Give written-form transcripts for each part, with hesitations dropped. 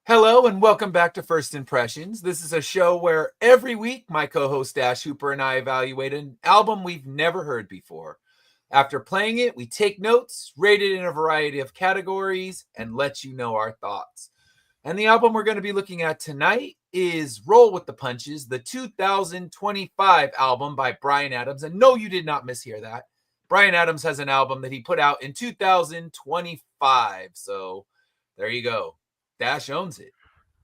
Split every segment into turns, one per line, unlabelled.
Hello and welcome back to First Impressions. This is a show where every week my co-host Dash Hooper and I evaluate an album we've never heard before. After playing it, we take notes, rate it in a variety of categories, and let you know our thoughts. And the album we're going to be looking at tonight is Roll with the Punches, the 2025 album by Bryan Adams. And no, you did not mishear that. Bryan Adams has an album that he put out in 2025. So there you go. Dash owns it.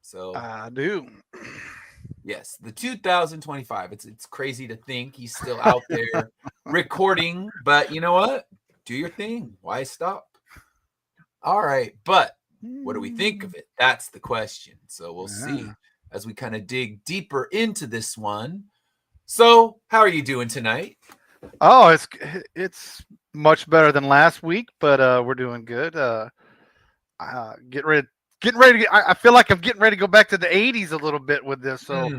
So
I do.
yes, the 2025. It's crazy to think he's still out there recording, but you know what? Do your thing. Why stop? All right, but what do we think of it? That's the question. So we'll see as we kind of dig deeper into this one. So, how are you doing tonight?
Oh, it's much better than last week, but we're doing good. Getting ready. I feel like I'm getting ready to go back to the '80s a little bit with this, so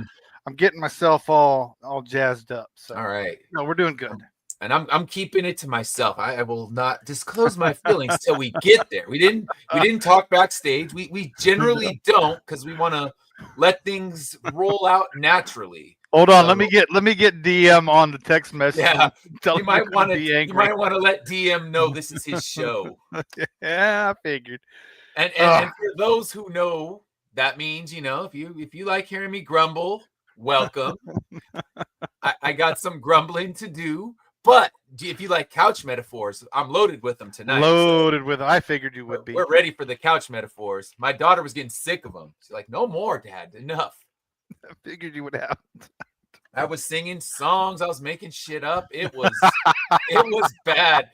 I'm getting myself all jazzed up. So,
all right,
no, we're doing good.
And I'm keeping it to myself. I will not disclose my feelings till we get there. We didn't talk backstage. We generally don't because we want to let things roll out naturally.
Hold on, let me get DM on the text message.
Yeah, you might want to let DM know this is his show.
Yeah, I figured.
And for those who know, that means, if you like hearing me grumble, welcome. I got some grumbling to do. But if you like couch metaphors, I'm loaded with them tonight.
Loaded with them. I figured you would be.
We're ready for the couch metaphors. My daughter was getting sick of them. She's like, no more, Dad. Enough.
I figured you would have.
I was singing songs. I was making shit up. It was bad.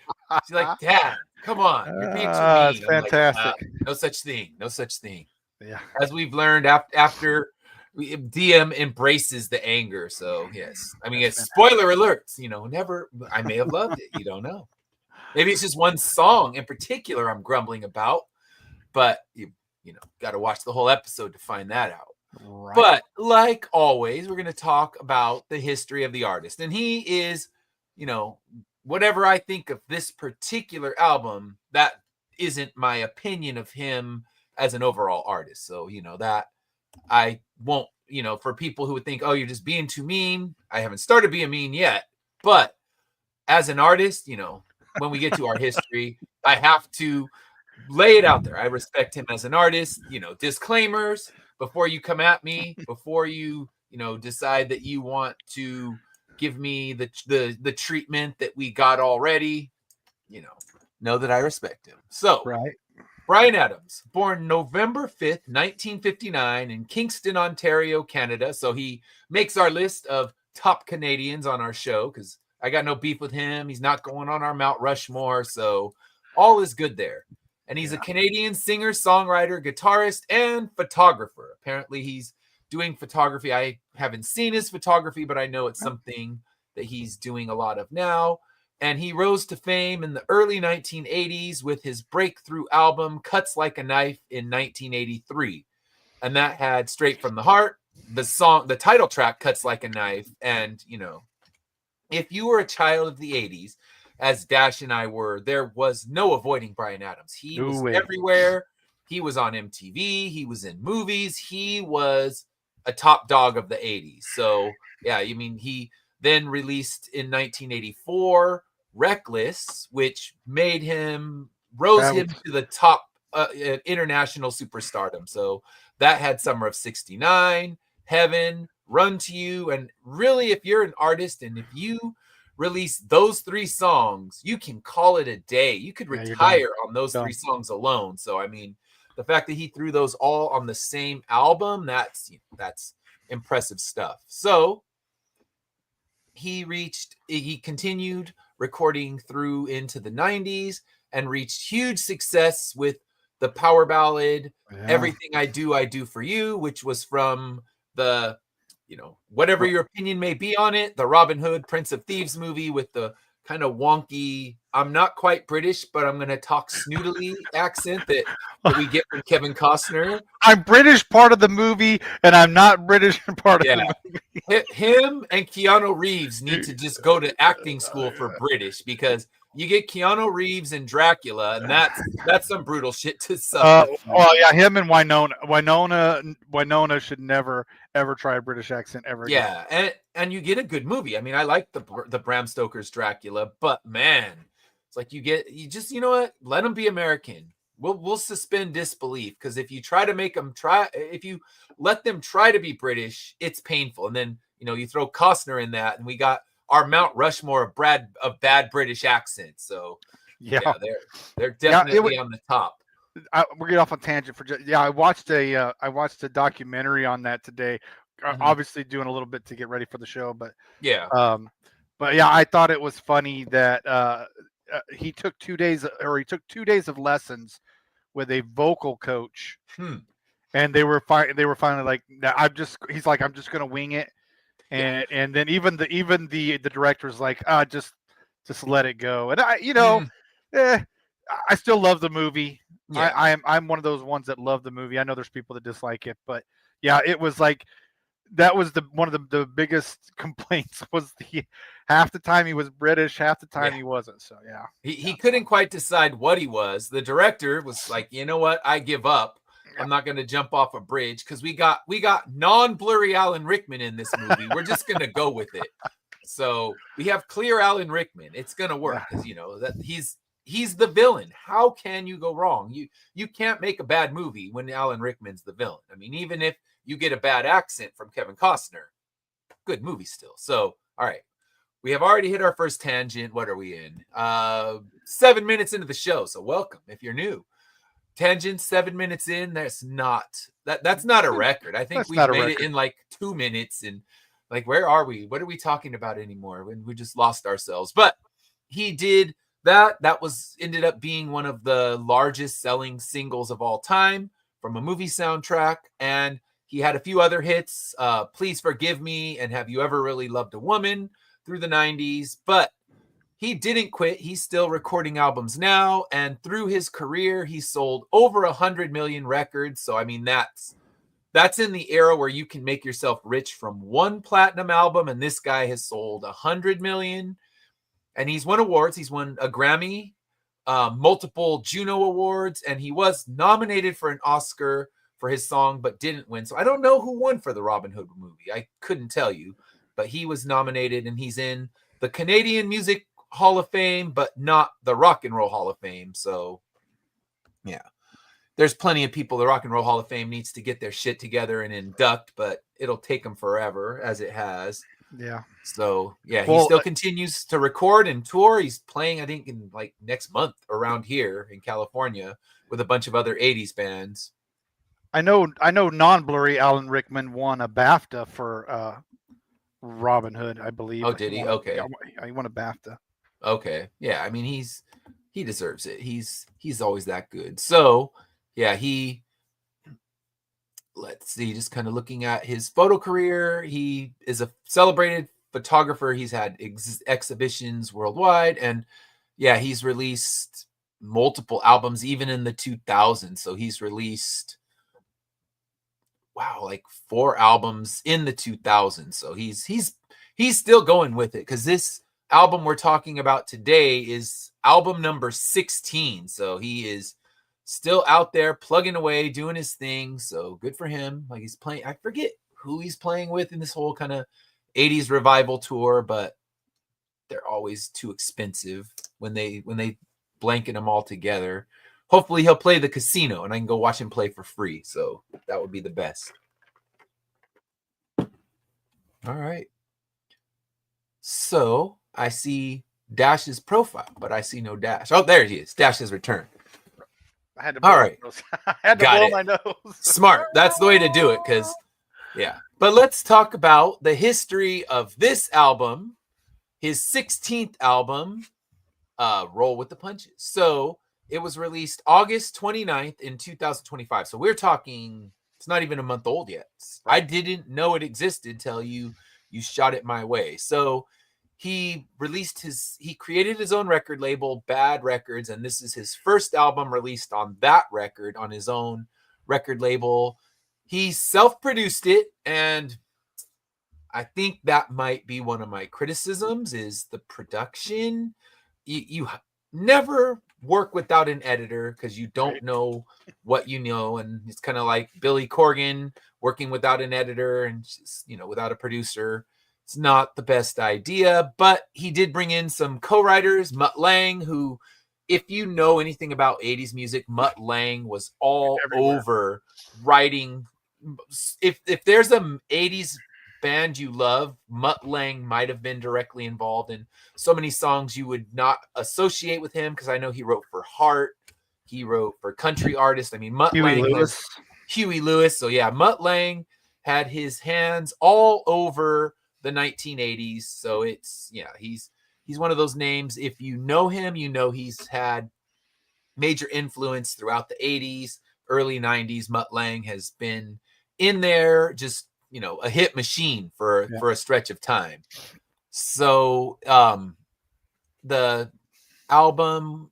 She's like, Dad, come on. You're being too mean.
It's fantastic.
Like, no such thing. No such thing.
Yeah.
As we've learned after DM embraces the anger. So yes, I mean, it's spoiler alerts. Never. I may have loved it. You don't know. Maybe it's just one song in particular I'm grumbling about, but you got to watch the whole episode to find that out. Right. But like always, we're going to talk about the history of the artist, and he is, whatever I think of this particular album, that isn't my opinion of him as an overall artist. So that. I won't, for people who would think, oh, you're just being too mean. I haven't started being mean yet. But as an artist, when we get to our history, I have to lay it out there. I respect him as an artist, disclaimers before you come at me, before you, decide that you want to give me the treatment that we got already, know that I respect him. So,
right.
Bryan Adams, born November 5th, 1959 in Kingston, Ontario, Canada. So he makes our list of top Canadians on our show because I got no beef with him. He's not going on our Mount Rushmore. So all is good there. And he's a Canadian singer, songwriter, guitarist, and photographer. Apparently he's doing photography. I haven't seen his photography, but I know it's something that he's doing a lot of now. And he rose to fame in the early 1980s with his breakthrough album, Cuts Like a Knife, in 1983. And that had Straight from the Heart, the title track, Cuts Like a Knife. And, if you were a child of the 80s, as Dash and I were, there was no avoiding Bryan Adams. He was everywhere. He was on MTV. He was in movies. He was a top dog of the 80s. So, yeah, he then released in 1984 Reckless, which rose him to the top international superstardom. So that had Summer of '69, Heaven, Run to You. And really, if you're an artist and if you release those three songs, you can call it a day. You could retire on those three songs alone. So, the fact that he threw those all on the same album, that's impressive stuff. So he continued recording through into the 90s and reached huge success with the power ballad Everything I Do for You, which was from the whatever your opinion may be on it, the Robin Hood Prince of Thieves movie with the kind of wonky, I'm not quite British, but I'm going to talk snootily accent that we get from Kevin Costner.
I'm British part of the movie, and I'm not British part of the movie.
Him and Keanu Reeves need to just go to acting school for British because You get Keanu Reeves and Dracula, and that's some brutal shit to suffer through.
Well, yeah, him and Winona should never ever try a British accent ever again.
Yeah, and you get a good movie. I mean, I like the Bram Stoker's Dracula, but man, it's like you know what? Let them be American. We'll suspend disbelief, because if you try to make them if you let them try to be British, it's painful. And then you throw Costner in that, and we got our Mount Rushmore of bad British accents. So yeah, they're definitely on the top.
We're getting off on tangent I watched a documentary on that today. Mm-hmm. Obviously doing a little bit to get ready for the show, but
yeah,
I thought it was funny that he took 2 days of lessons with a vocal coach, and they were finally like, he's like, I'm just gonna wing it, and then even the director's like, just let it go, and I still love the movie. Yeah. I'm one of those ones that love the movie. I know there's people that dislike it, but yeah, it was like, that was one of the biggest complaints, was half the time he was British, half the time he wasn't. So yeah,
he couldn't quite decide what he was. The director was like, you know what, I give up. I'm not going to jump off a bridge, because we got non-blurry Alan Rickman in this movie. We're just going to go with it. So we have clear Alan Rickman. It's going to work, because that he's the villain. How can you go wrong? You can't make a bad movie when Alan Rickman's the villain. I mean, even if you get a bad accent from Kevin Costner, good movie still. So, all right. We have already hit our first tangent. What are we in? 7 minutes into the show. So welcome if you're new. Tangent 7 minutes in. That's not a record. I think we've made it in like 2 minutes. And like, where are we? What are we talking about anymore? When we just lost ourselves. But he did that. That ended up being one of the largest selling singles of all time from a movie soundtrack. And he had a few other hits, Please Forgive Me and Have You Ever Really Loved a Woman, through the 90s. But he didn't quit. He's still recording albums now. And through his career, he sold over 100 million records. So, I mean, that's in the era where you can make yourself rich from one platinum album. And this guy has sold 100 million. And he's won awards. He's won a Grammy, multiple Juno Awards. And he was nominated for an Oscar for his song, but didn't win. So I don't know who won for the Robin Hood movie. I couldn't tell you, but he was nominated, and he's in the Canadian Music Hall of Fame, but not the Rock and Roll Hall of Fame. So yeah, there's plenty of people the Rock and Roll Hall of Fame needs to get their shit together and induct, but it'll take them forever, as it has.
Yeah.
So yeah, he still continues to record and tour. He's playing, I think, in like next month around here in California with a bunch of other 80s bands.
I know non-blurry Alan Rickman won a BAFTA for Robin Hood, I believe.
Oh, did he? Okay.
Yeah, he won a BAFTA.
Okay. Yeah, I mean, he deserves it. He's always that good. So, yeah, let's see, just kind of looking at his photo career, he is a celebrated photographer. He's had exhibitions worldwide, and yeah, he's released multiple albums even in the 2000s. So he's released like 4 albums in the 2000s. So he's still going with it, because this album we're talking about today is album number 16. So he is still out there plugging away, doing his thing. So good for him. Like, he's playing, I forget who he's playing with in this whole kind of 80s revival tour, but they're always too expensive when they blanket them all together. Hopefully he'll play the Casino and I can go watch him play for free. So that would be the best. All right. So I see Dash's profile, but I see no Dash. Oh, there he is. Dash has returned.
I had to blow,
all right.
I had to blow my nose.
Smart. That's the way to do it, because yeah. But let's talk about the history of this album, his 16th album, Roll with the Punches. So it was released August 29th in 2025. So we're talking, it's not even a month old yet. I didn't know it existed till you shot it my way. So he created his own record label, Bad Records, and this is his first album released on that record, on his own record label. He self-produced it, and I think that might be one of my criticisms, is the production. you never work without an editor because you don't
Right.
know what you know, and it's kind of like Billy Corgan working without an editor and just, without a producer. It's not the best idea, but he did bring in some co-writers, Mutt Lange, who, if you know anything about 80s music, Mutt Lange was all
Everywhere.
over writing. If there's a 80s band you love, Mutt Lange might have been directly involved in so many songs you would not associate with him, because I know he wrote for Heart, he wrote for country artists. I mean, Mutt
Huey
Lange has
Lewis.
Huey Lewis. So yeah, Mutt Lange had his hands all over the 1980s. So he's one of those names. If you know him, you know he's had major influence throughout the 80s, early 90s. Mutt Lange has been in there, just a hit machine for a stretch of time. So the album,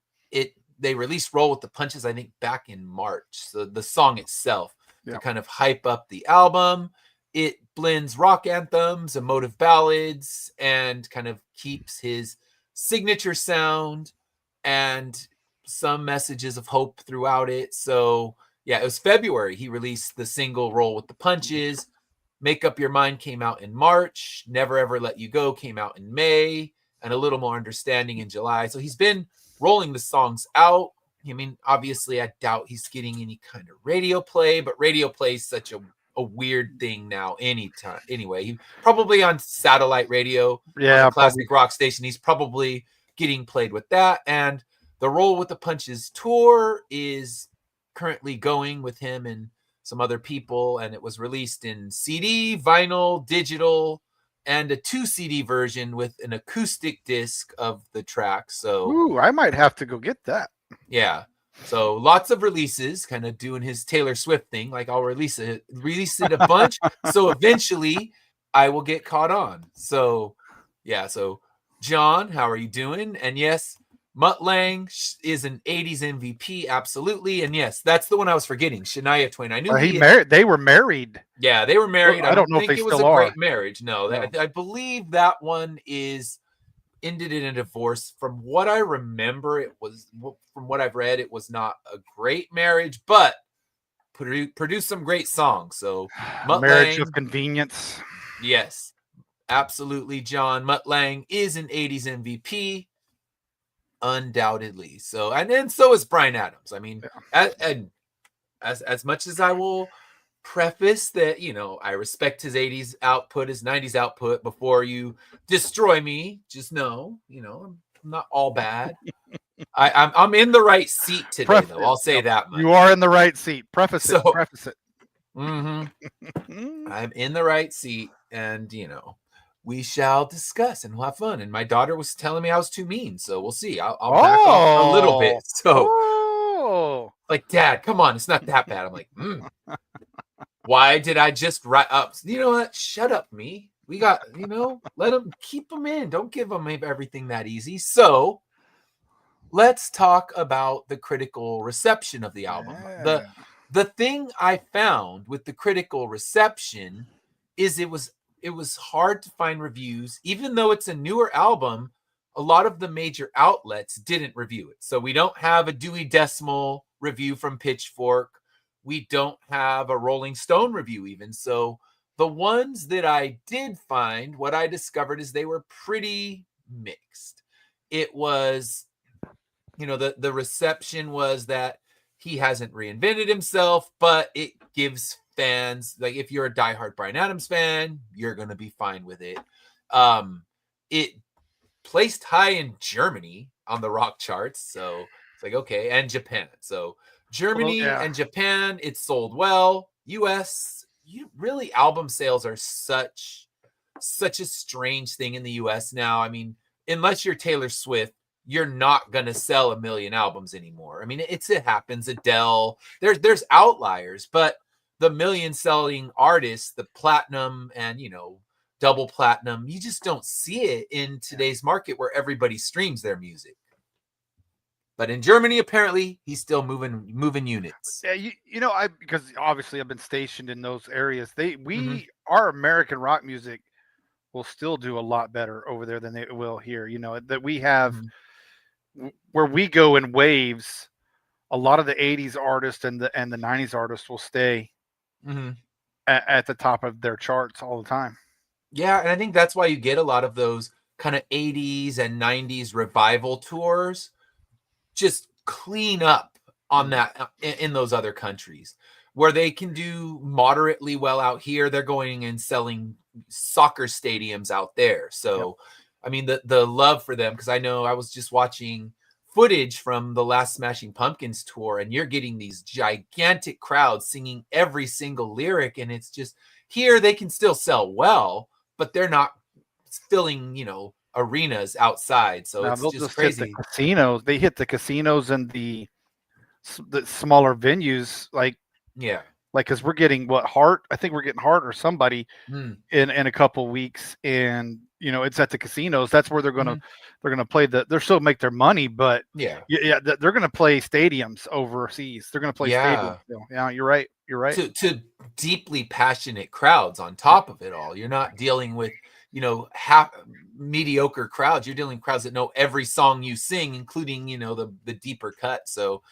they released Roll with the Punches, I think, back in March. So the song itself, to kind of hype up the album, it blends rock anthems, emotive ballads, and kind of keeps his signature sound and some messages of hope throughout it. So yeah, it was February he released the single Roll with the Punches. Make Up Your Mind came out in March. Never Ever Let You Go came out in May, and A Little More Understanding in July. So he's been rolling the songs out. I mean, obviously, I doubt he's getting any kind of radio play, but radio play is such a weird thing now. Anytime, anyway, he probably on satellite radio, on the classic
Probably.
rock station, he's probably getting played with that. And the Roll with the Punches tour is currently going with him and some other people, and it was released in CD, vinyl, digital, and a 2 CD version with an acoustic disc of the track. So
Ooh, I might have to go get that.
yeah, so lots of releases, kind of doing his Taylor Swift thing. Like, I'll release it a bunch, so eventually I will get caught on. So yeah, so John, how are you doing? And yes, Mutt Lange is an 80s MVP, absolutely. And yes, that's the one I was forgetting, Shania Twain. I knew
They were married.
yeah, they were married.
I
I
don't
don't
know if
think
they
it was
still
a
are.
great marriage. No,
No.
I believe that one ended in a divorce. From what I remember, from what I've read, it was not a great marriage, but produced some great songs. So Mutt
Marriage
Lange,
of convenience.
yes, absolutely, John. Mutt Lange is an 80s MVP, undoubtedly. So, and then so is Bryan Adams. I mean, and as much as I will preface that, I respect his 80s output, his 90s output, before you destroy me, just know, I'm not all bad. I'm in the right seat today, though. I'll say that much.
You are in the right seat. Preface it.
I'm in the right seat, and we shall discuss and we'll have fun. And my daughter was telling me I was too mean, so we'll see. I'll back off a little bit. So like, Dad, come on, it's not that bad. I'm like, why did I just write up? You know what? Shut up, me. We got, let them, keep them in. Don't give them everything that easy. So let's talk about the critical reception of the album.
Yeah.
The thing I found with the critical reception is it was hard to find reviews. Even though it's a newer album, a lot of the major outlets didn't review it. So we don't have a Dewey Decimal review from Pitchfork. We don't have a Rolling Stone review even. So the ones that I did find, what I discovered is they were pretty mixed. It was, the reception was that he hasn't reinvented himself, but it gives fans, like, if you're a diehard Bryan Adams fan, you're going to be fine with it. It placed high in Germany on the rock charts. So it's like, okay. And Japan. So Germany and Japan, it sold well. US, really, album sales are such a strange thing in the US now. I mean, unless you're Taylor Swift, you're not going to sell 1 million albums anymore. I mean, it happens. Adele, there's outliers, but the million selling artists, the platinum and, double platinum, you just don't see it in today's market where everybody streams their music. But in Germany, apparently, he's still moving units.
Yeah, because obviously I've been stationed in those areas. Our American rock music will still do a lot better over there than they will here. That we have where we go in waves, a lot of the 80s artists and the 90s artists will stay at the top of their charts all the time.
Yeah, and I think that's why you get a lot of those kind of 80s and 90s revival tours just clean up on that in those other countries where they can do moderately well out here. They're going and selling soccer stadiums out there. So, I mean, the love for them, because I know I was just watching footage from the last Smashing Pumpkins tour, and you're getting these gigantic crowds singing every single lyric, and it's just here they can still sell well, but they're not filling, arenas outside. So
Now
it's
they'll
just
just hit the
crazy.
casinos. They hit the casinos and the smaller venues, like because we're getting Heart. I think we're getting Heart or somebody in a couple weeks, and it's at the casinos. That's where they're gonna play they'll still make their money, but they're gonna play stadiums overseas. They're gonna play stadiums. Yeah, you're right. You're right.
To deeply passionate crowds on top of it all. You're not dealing with half mediocre crowds. You're dealing with crowds that know every song you sing, including the deeper cut. So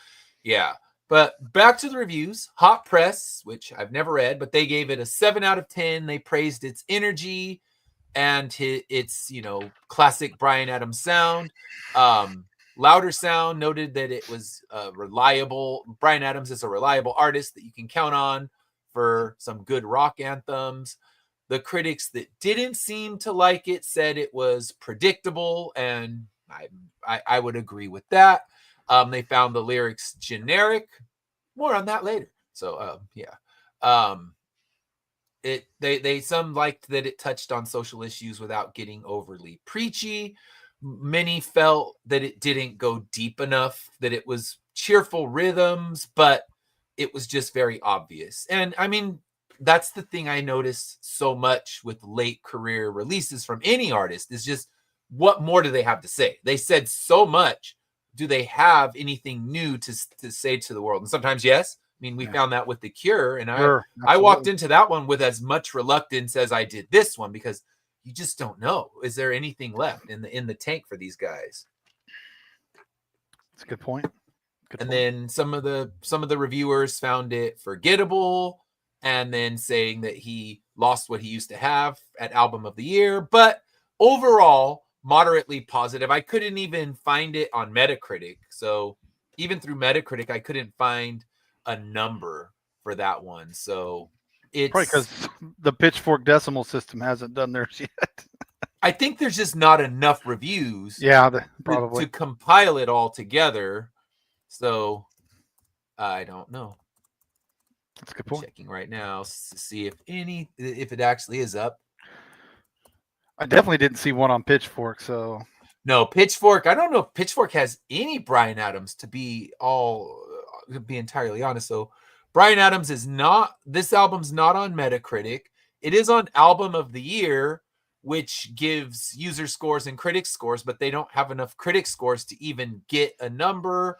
yeah. But back to the reviews. Hot Press, which I've never read, but they gave it a 7 out of 10. They praised its energy and its classic Bryan Adams sound. Louder Sound noted that it was reliable. Bryan Adams is a reliable artist that you can count on for some good rock anthems. The critics that didn't seem to like it said it was predictable, and I would agree with that. They found the lyrics generic. More on that later. So some liked that it touched on social issues without getting overly preachy. Many felt that it didn't go deep enough, that it was cheerful rhythms, but it was just very obvious. And I mean, that's the thing I notice so much with late career releases from any artist is just what more do they have to say? They said so much. Do they have anything new to say to the world? And sometimes, yes. I mean, we found that with The Cure, and I walked into that one with as much reluctance as I did this one, because you just don't know. Is there anything left in the tank for these guys?
That's a good point.
Then some of the reviewers found it forgettable, and then saying that he lost what he used to have at Album of the Year. But overall, moderately positive. I couldn't even find it on Metacritic. So even through Metacritic, I couldn't find a number for that one. So it's
probably because the Pitchfork decimal system hasn't done theirs yet.
I think there's just not enough reviews
probably
to compile it all together. So I don't know.
That's a good point.
Checking right now to see if it actually is up.
I definitely didn't see one on Pitchfork. So
no, Pitchfork. I don't know if Pitchfork has any Bryan Adams, to be entirely honest. So Bryan Adams is not. This album's not on Metacritic. It is on Album of the Year, which gives user scores and critic scores, but they don't have enough critic scores to even get a number.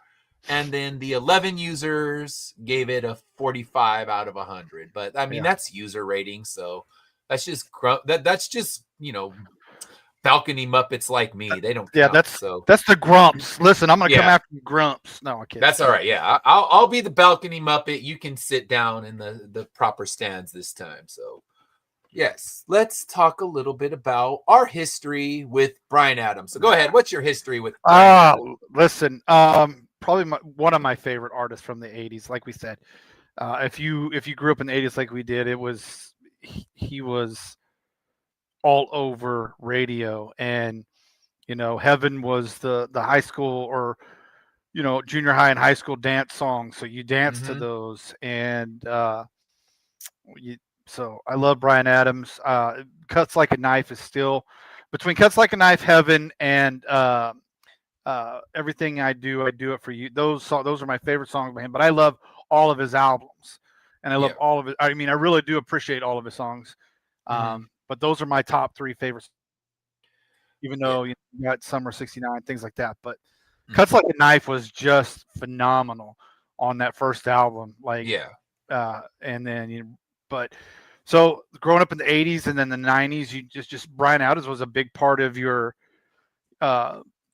And then the 11 users gave it a 45 out of 100. But I mean, that's user rating. So that's just that's just balcony Muppets like me. They don't count.
That's the grumps. Listen, I'm gonna come after you, grumps. No, I can't.
That's all right. Yeah, I'll be the balcony Muppet. You can sit down in the proper stands this time. So yes, let's talk a little bit about our history with Bryan Adams. So go ahead. What's your history with Bryan Adams?
Listen, probably one of my favorite artists from the 80s. Like we said, if you grew up in the 80s like we did, he was all over radio, and Heaven was the high school or junior high and high school dance songs, so you dance to those. And so I love Bryan Adams. Cuts Like a Knife is still between Cuts Like a Knife, Heaven, and Everything I Do It For You. Those are my favorite songs by him, but I love all of his albums, and I love all of it. I mean, I really do appreciate all of his songs. But those are my top 3 favorites, even though you got Summer '69, things like that. But Cuts Like a Knife was just phenomenal on that first album. And then but so growing up in the 80s and then the 90s, you just Bryan Adams was a big part of your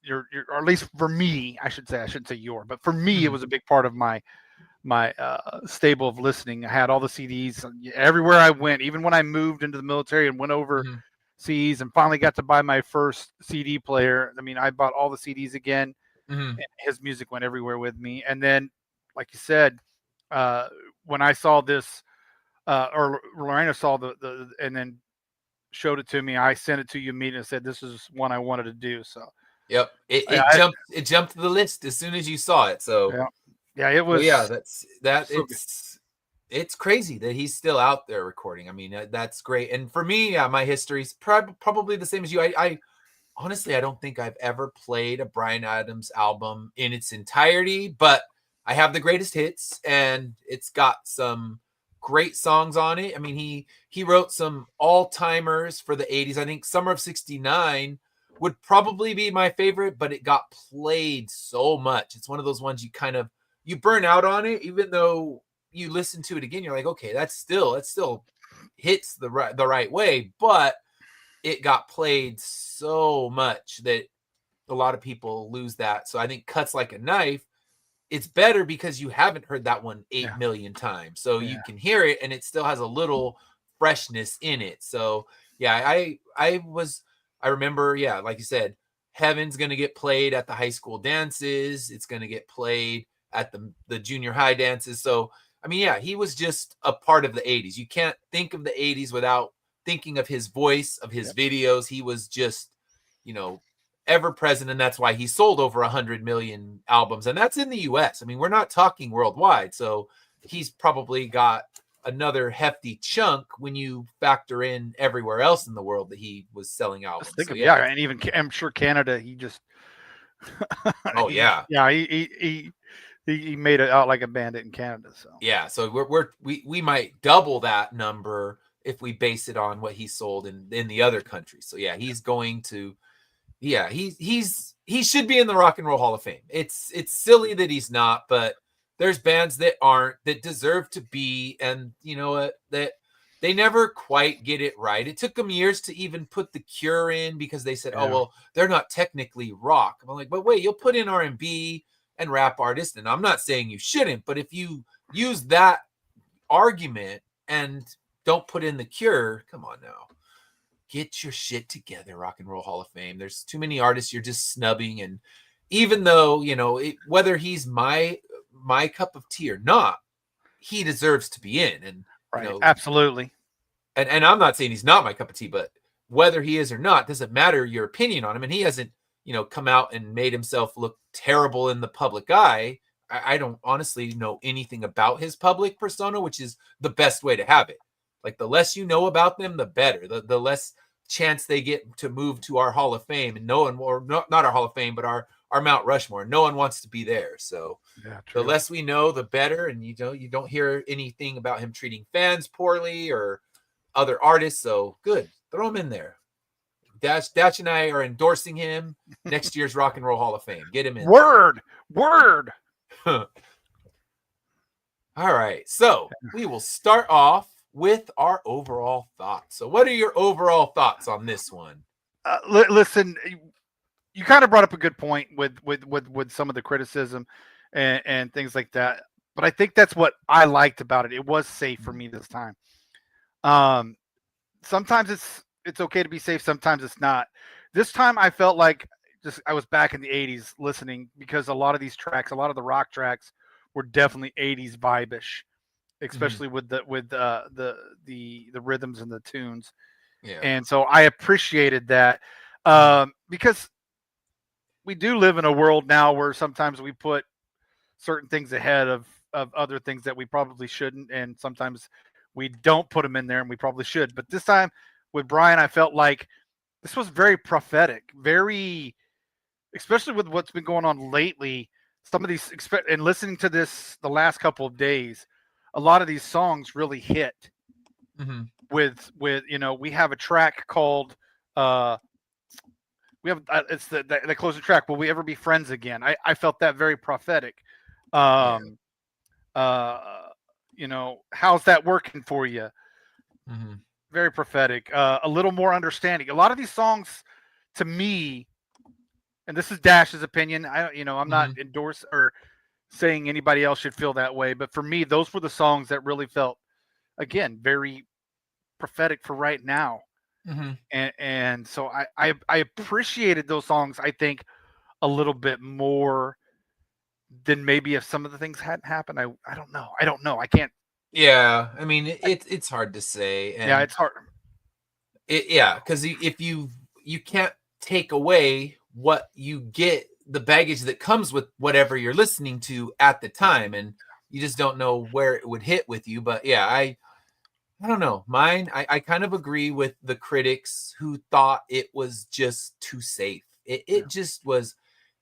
or at least for me, I shouldn't say your, but for me, it was a big part of my stable of listening. I had all the CDs everywhere I went, even when I moved into the military and went overseas and finally got to buy my first CD player. I mean, I bought all the CDs again, and his music went everywhere with me. And then, like you said, when I saw this, or Lorena saw the and then showed it to me, I sent it to you immediately and said, this is one I wanted to do. So,
yep, it jumped to the list as soon as you saw it. So,
yeah, it was.
Well, yeah,
so
it's crazy that he's still out there recording. I mean, that's great. And for me, my history's probably the same as you. I honestly, I don't think I've ever played a Bryan Adams album in its entirety, but I have the greatest hits, and it's got some great songs on it. I mean, he wrote some all-timers for the 80s. I think Summer of 69 would probably be my favorite, but it got played so much. It's one of those ones you burn out on it, even though you listen to it again, you're like, okay, that still hits the right way, but it got played so much that a lot of people lose that. So I think Cuts Like a Knife, it's better because you haven't heard that one 8 million times. So you can hear it and it still has a little freshness in it. So yeah, I remember, yeah, like you said, Heaven's going to get played at the high school dances. It's going to get played at the junior high dances. So, I mean, yeah, he was just a part of the 80s. You can't think of the 80s without thinking of his voice, of his videos. He was just, ever present, and that's why he sold over 100 million albums, and that's in the US. I mean, we're not talking worldwide, so he's probably got another hefty chunk when you factor in everywhere else in the world that he was selling albums.
And even I'm sure Canada, he just he made it out like a bandit in Canada. So
yeah, so we might double that number if we base it on what he sold in the other countries. So yeah, he's going to. Yeah, he should be in the Rock and Roll Hall of Fame. It's silly that he's not, but there's bands that aren't, that deserve to be, and you know what, that they never quite get it right. It took them years to even put The Cure in because they said, oh well, they're not technically rock. I'm like, but wait, you'll put in R&B and rap artists, and I'm not saying you shouldn't, but if you use that argument and don't put in The Cure, come on now. Get your shit together, Rock and Roll Hall of Fame. There's too many artists you're just snubbing, and even though whether he's my cup of tea or not, he deserves to be in. And
absolutely.
And I'm not saying he's not my cup of tea, but whether he is or not doesn't matter your opinion on him. And he hasn't come out and made himself look terrible in the public eye. I don't honestly know anything about his public persona, which is the best way to have it. Like, the less you know about them, the better. The less chance they get to move to our Hall of Fame, and no one, or not our Hall of Fame, but our Mount Rushmore. No one wants to be there. So the less we know, the better. And you don't hear anything about him treating fans poorly or other artists. So good, throw him in there. Dash and I are endorsing him next year's Rock and Roll Hall of Fame. Get him in.
Word.
All right, so we will start off with our overall thoughts. So what are your overall thoughts on this one?
Listen, you kind of brought up a good point with some of the criticism and things like that. But I think that's what I liked about it. It was safe for me this time. Sometimes it's okay to be safe. Sometimes it's not. This time I felt like I was back in the 80s listening, because a lot of these tracks, a lot of the rock tracks were definitely 80s vibe-ish. Especially with the rhythms and the tunes, and so I appreciated that, because we do live in a world now where sometimes we put certain things ahead of other things that we probably shouldn't, and sometimes we don't put them in there and we probably should. But this time with Bryan, I felt like this was very prophetic, especially with what's been going on lately. Some of these, and listening to this the last couple of days, a lot of these songs really hit. With we have a track called it's the closing track, Will We Ever Be Friends Again? I felt that very prophetic. How's that working for you? Very prophetic. A little more understanding. A lot of these songs, to me, and this is Dash's opinion. I'm not
Mhm.
endorsing or saying anybody else should feel that way, but for me, those were the songs that really felt, again, very prophetic for right now.
Mhm.
And so I appreciated those songs, I think, a little bit more than maybe if some of the things hadn't happened. I don't know. I don't know. I can't.
Yeah, I mean, it's hard to say,
Yeah,
and
it's hard.
yeah, because if you can't take away what you get, the baggage that comes with whatever you're listening to at the time, and you just don't know where it would hit with you. But yeah, I don't know. Mine, I kind of agree with the critics who thought it was just too safe. It just was,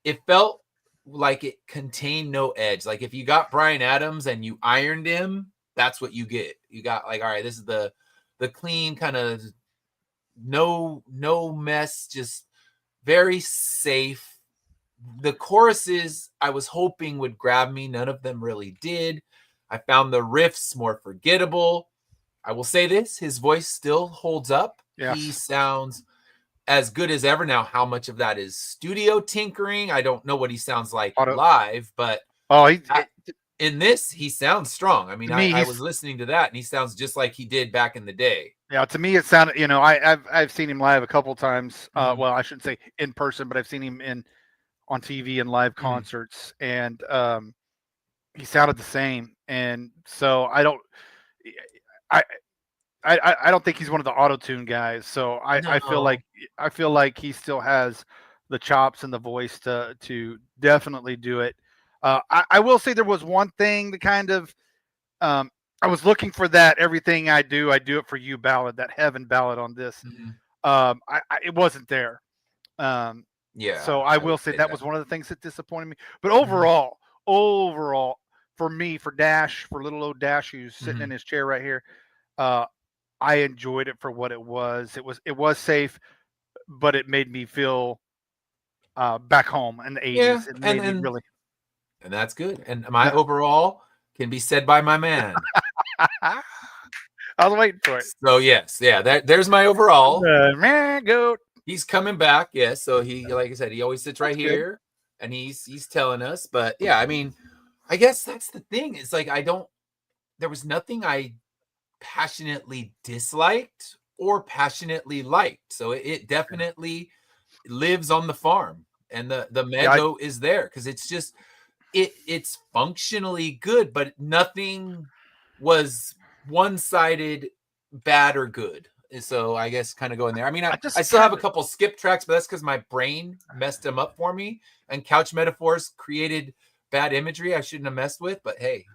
it felt like it contained no edge. Like if you got Bryan Adams and you ironed him, that's what you get. You got like, all right, this is the clean kind of no mess, just very safe. The choruses I was hoping would grab me, none of them really did. I found the riffs more forgettable. I will say this, his voice still holds up. He
Yes.
sounds as good as ever. Now, how much of that is studio tinkering? I don't know what he sounds like
Auto.
live, but
Oh,
in this, he sounds strong. I mean,
to me,
I was listening to that, and he sounds just like he did back in the day.
yeah. To me, it sounded. I've seen him live a couple times.
Mhm.
Well, I shouldn't say in person, but I've seen him on TV and live
Mhm.
concerts, and he sounded the same. And so I I don't think he's one of the auto tune guys. So
No.
I feel like he still has the chops and the voice to definitely do it. I will say there was one thing that kind of um, I was looking for that everything I do it for you ballad, that heaven ballad on this.
Mhm.
It wasn't there. Um,
Yeah,
so I
I would
will say
say
that
that.
was one of the things that disappointed me. But
Mhm.
overall, for me, for Dash, for little old Dash, who's sitting in
Mhm.
his chair right here, uh, I enjoyed it for what it was. It was safe, but it made me feel back home in the
Yeah,
'80s. It
and
made me really.
that's good. And my
Yeah.
overall can be said by my man.
I was waiting for it.
So yes, yeah, there's my overall.
The man goat.
He's coming back. Yes, so he, like I said, he always sits right
That's good.
here and he's telling us. But yeah, I mean, I guess that's the thing. It's like I don't there was nothing I passionately disliked or passionately liked. So it definitely lives on the farm and the
Yeah,
meadow is there because it's just it's functionally good, but nothing was one-sided bad or good. So I guess kind of going there. I mean,
I
I
just
still have
kind
a
of.
couple skip tracks, but that's because my brain messed them up for me. And couch metaphors created bad imagery I shouldn't have messed with. But hey,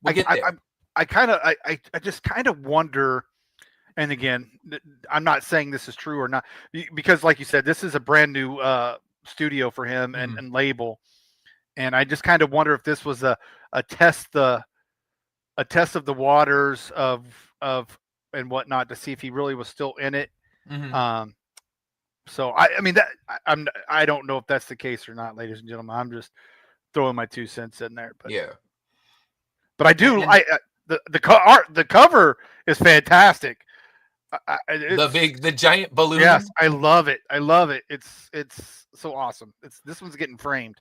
we'll
I
get
I
there.
I kind of I just kind of wonder. And again, I'm not saying this is true or not because, like you said, this is a brand new studio for him and,
Mhm.
and label. And I just kind of wonder if this was a test a test of the waters of and whatnot to see if he really was still in it.
Mhm.
Um, so I mean that I don't know if that's the case or not, ladies and gentlemen. I'm just throwing my 2 cents in there,
Yeah.
but I do
And
the cover is fantastic. It's
the giant
Yes,
balloon.
I love it. I love it. It's so awesome. It's This one's getting framed.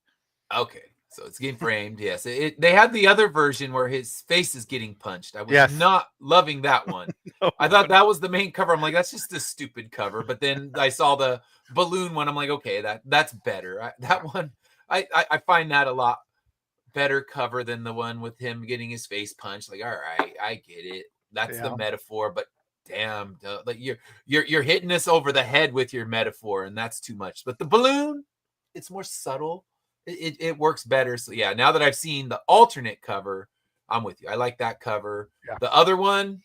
Okay. So it's getting framed. Yes. They had the other version where his face is getting punched. I was
Yes.
not loving that one.
No,
I thought that was the main cover. I'm like, that's just a stupid cover. But then I saw the balloon one. I'm like, okay, that's better. That one, I find that a lot better cover than the one with him getting his face punched. Like, all right, I get it. That's the
yeah.
metaphor, but damn, like you're hitting us over the head with your metaphor, and that's too much. But the balloon, it's more subtle. It works better. So yeah, now that I've seen the alternate cover, I'm with you. I like that cover.
Yeah.
The other one,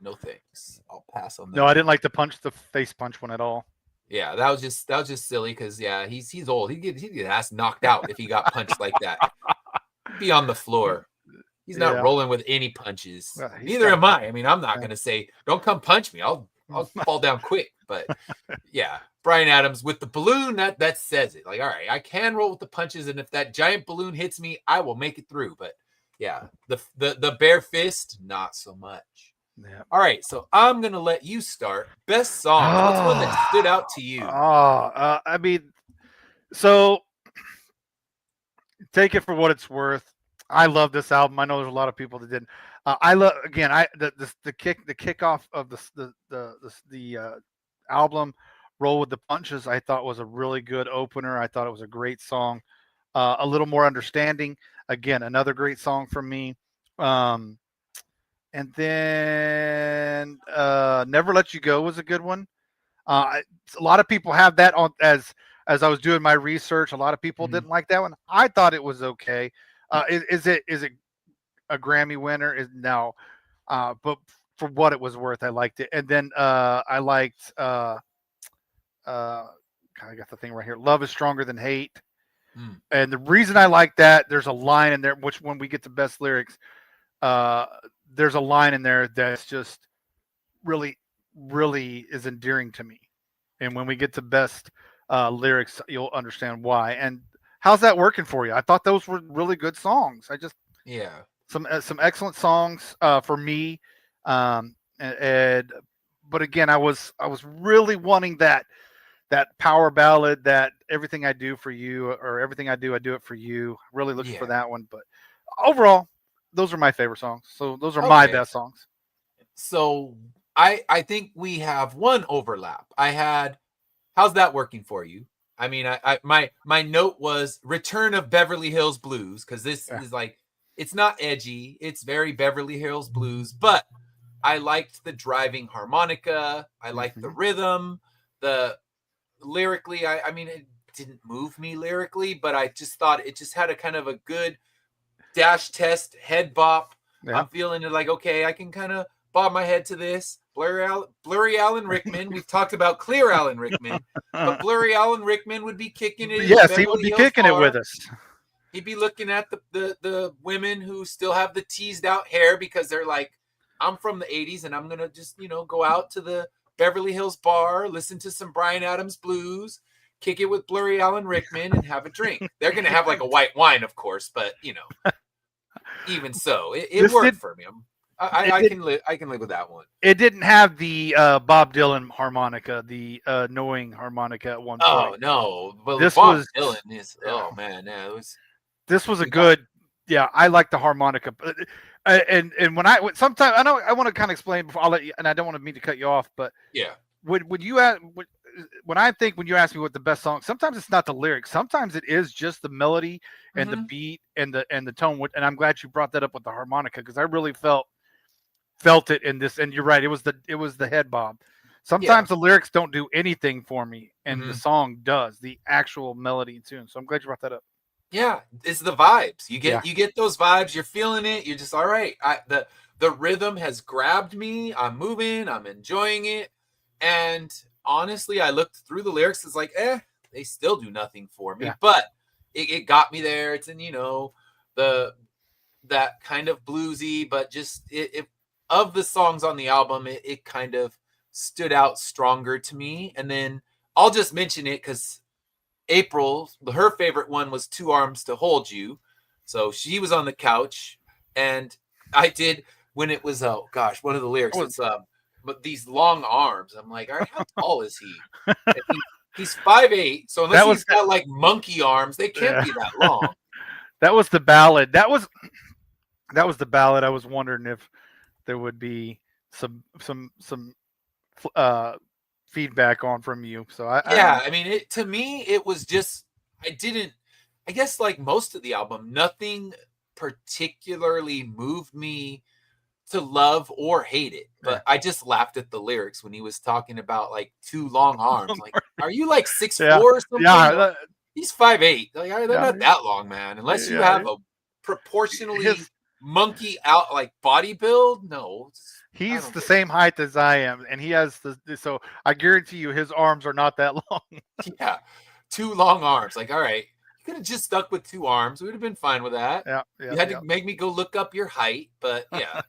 no thanks. I'll pass on
No,
that
I
one.
didn't like the face punch one at all.
Yeah, that was just silly because yeah, he's old. He'd get ass knocked out if he got punched like that. He'd be on the floor. He's not
Yeah.
rolling with any punches.
He's
Neither
got
am I. I mean, I'm not
yeah.
going to say, "Don't come punch me." I'll fall down quick. But yeah, Bryan Adams with the balloon that says it. Like, all right, I can roll with the punches, and if that giant balloon hits me, I will make it through. But yeah, the bare fist, not so much.
Yeah.
All right, so I'm gonna let you start. Best songs. What's one that stood out to you?
I mean, So take it for what it's worth. I love this album. I know there's a lot of people that didn't. I love again. The kickoff of the album, "Roll with the Punches." I thought was a really good opener. I thought it was a great song. A little more understanding. Again, another great song from me. Um, and then "Never Let You Go" was a good one. A lot of people have that on as I was doing my research. A lot of people
Mhm.
didn't like that one. I thought it was okay. Is it a Grammy winner? Is no, but for what it was worth, I liked it. And then I liked uh, I got the thing right here. "Love is Stronger Than Hate."
Mm.
And the reason I like that, there's a line in there, which when we get to best lyrics, uh, there's a line in there that's just really, really is endearing to me. And when we get to best lyrics, you'll understand why. And how's that working for you? I thought those were really good songs. I just
Yeah.
some excellent songs for me. And but again, I was really wanting that power ballad, that "Everything I Do for You" or "Everything I Do It for You." Really looking for
Yeah.
that one, but overall, those are my favorite songs. So those are my
Okay.
best songs.
So I think we have one overlap. I had how's that working for you? I mean, my note was "Return of Beverly Hills Blues" because this
Yeah.
is like it's not edgy, it's very Beverly Hills Blues, but I liked the driving harmonica, I liked the
Hmm.
rhythm, the lyrically, I mean it didn't move me lyrically, but I just thought it just had a kind of a good dash test head bop.
Yeah.
I'm feeling it like, okay, I can kind of bob my head to this. Blurry Alan Rickman. We've talked about Clear Alan Rickman, but Blurry Alan Rickman would be kicking it in the
Yes, he would
Beverly
be
Hills
kicking it with
bar.
us.
He'd be looking at the women who still have the teased out hair because they're like, I'm from the 80s and I'm gonna just, go out to the Beverly Hills bar, listen to some Bryan Adams blues, kick it with Blurry Alan Rickman, and have a drink. They're gonna have like a white wine, of course, but even so, it
This
worked
did
for me.
it
I
did
can live. I can live with that one.
it didn't have the Bob Dylan harmonica, the annoying harmonica at one
Oh
point.
no, but
This
Bob
was
Dylan is.
yeah,
Oh man, yeah, it was.
this was a
We got.
good yeah. I like the harmonica, and when I sometimes I know I want to kind of explain before I'll let you, and I don't want to mean to cut you off, but
Yeah.
when you ask when I think when you ask me what the best song, sometimes it's not the lyrics. Sometimes it is just the melody and the
Mm-hmm.
beat and the tone. And I'm glad you brought that up with the harmonica because I really felt it in this. And you're right, it was the head bob.
Yeah.
Sometimes the lyrics don't do anything for me, and the
Mm-hmm.
song does, the actual melody and tune. So I'm glad you brought that up.
Yeah. It's the vibes. You
Yeah,
get you get those vibes. You're feeling it. You're just all right. The rhythm has grabbed me. I'm moving. I'm enjoying it. And honestly, I looked through the lyrics. It's like, they still do nothing for me.
yeah,
But it got me there. It's in the that kind of bluesy, but just it of the songs on the album, it kind of stood out stronger to me. And then I'll just mention it because April, her favorite one was "Two Arms to Hold You," so she was on the couch, and I did when it was oh gosh, one of the
that
lyrics.
was
It's but these long arms. I'm like, all right, how tall is he? And he's 5'8", so unless
that was
he's got like monkey arms, they can't
yeah,
be that long.
that was the ballad. That was the ballad. I was wondering if there would be some uh feedback on from you. So
Yeah, I mean, it to me, it was just I didn't. I guess like most of the album, nothing particularly moved me to love or hate it.
yeah,
But I just laughed at the lyrics when he was talking about like two long arms. Like, are you like six
yeah,
four or something?
yeah,
No, he's 5'8". Like, they're
yeah,
not that long, man. Unless you
yeah.
have a proportionally
His
monkey out like body build. No, I
He's
don't
the
get it.
same height as I am, and he has so I guarantee you his arms are not that long.
Yeah, two long arms. Like, all right, you could have just stuck with two arms. We'd have been fine with that.
Yeah, yeah,
You had to
yeah.
make me go look up your height, but yeah,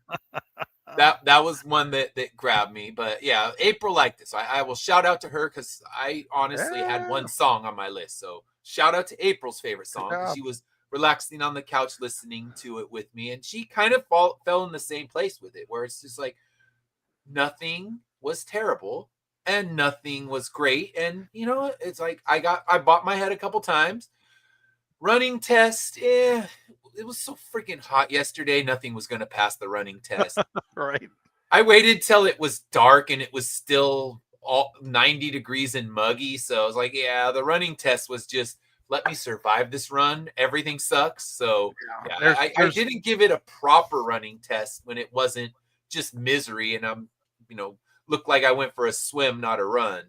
that was one that grabbed me. But yeah, April liked it, so I will shout out to her because I honestly had
Yeah,
one song on my list. So shout out to April's favorite
good
song because
job.
she was relaxing on the couch listening to it with me, and she kind of fell in the same place with it, where it's just like nothing was terrible and nothing was great. And it's like I bought my head a couple times. Running test, it was so freaking hot yesterday. Nothing was going to pass the running test.
Right.
I waited till it was dark and it was still all 90 degrees and muggy. So I was like, yeah, the running test was just let me survive this run. Everything sucks. So yeah, I didn't give it a proper running test when it wasn't just misery and I'm, looked like I went for a swim, not a run.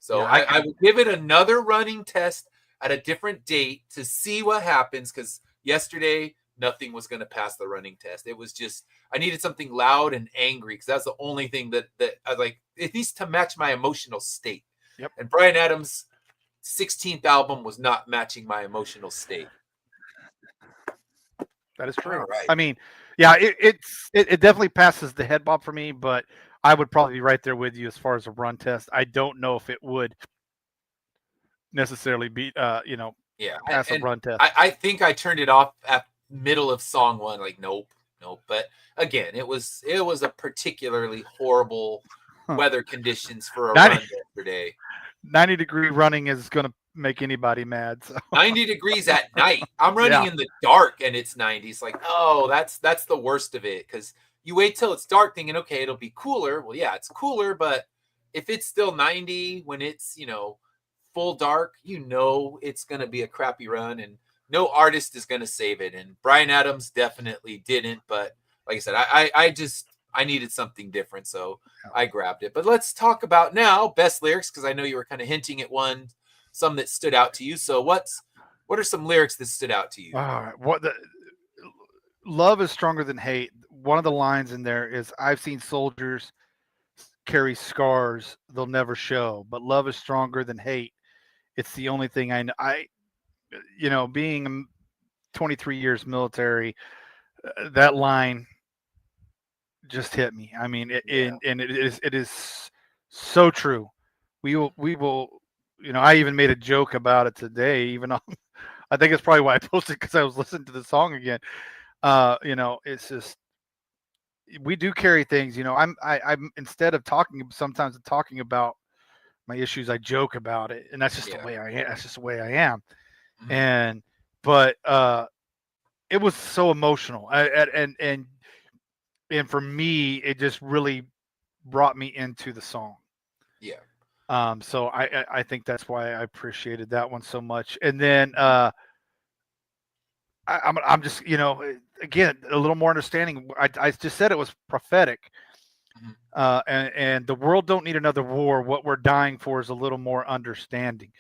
So I will give it another running test at a different date to see what happens. Because yesterday, nothing was going to pass the running test. It was just, I needed something loud and angry because that's the only thing that I was like, it needs to match my emotional state.
Yep.
And Bryan Adams' 16th album was not matching my emotional state.
That is true.
Right.
I mean, yeah, it definitely passes the head bob for me, but I would probably be right there with you as far as a run test. I don't know if it would necessarily be, pass a run test.
I think I turned it off at middle of song one. Like, nope. But again, it was a particularly horrible weather conditions for a run yesterday.
90-degree running is going to make anybody mad. So.
90 degrees at night. I'm running in the dark and it's 90s. Like, oh, that's the worst of it. Because you wait till it's dark thinking, okay, it'll be cooler. Well, yeah, it's cooler, but if it's still 90 when it's, full dark, it's going to be a crappy run and no artist is going to save it. And Bryan Adams definitely didn't. But like I said, I needed something different. So I grabbed it. But let's talk about now best lyrics, because I know you were kind of hinting at some that stood out to you. So what are some lyrics that stood out to you?
Love is stronger than hate. One of the lines in there is, I've seen soldiers carry scars they'll never show, but love is stronger than hate. It's the only thing I know. Being 23 years military, that line just hit me. I mean, and it is so true. We will. I even made a joke about it today. Even on, I think it's probably why I posted, because I was listening to the song again. It's just, we do carry things. I'm instead of talking about my issues, I joke about it, and that's just the way I am. That's just the way I am. Mm-hmm. But it was so emotional, and for me, it just really brought me into the song.
Yeah.
So I think that's why I appreciated that one so much. And then I'm just, again, a little more understanding. I just said it was prophetic. And the world don't need another war. What we're dying for is a little more understanding.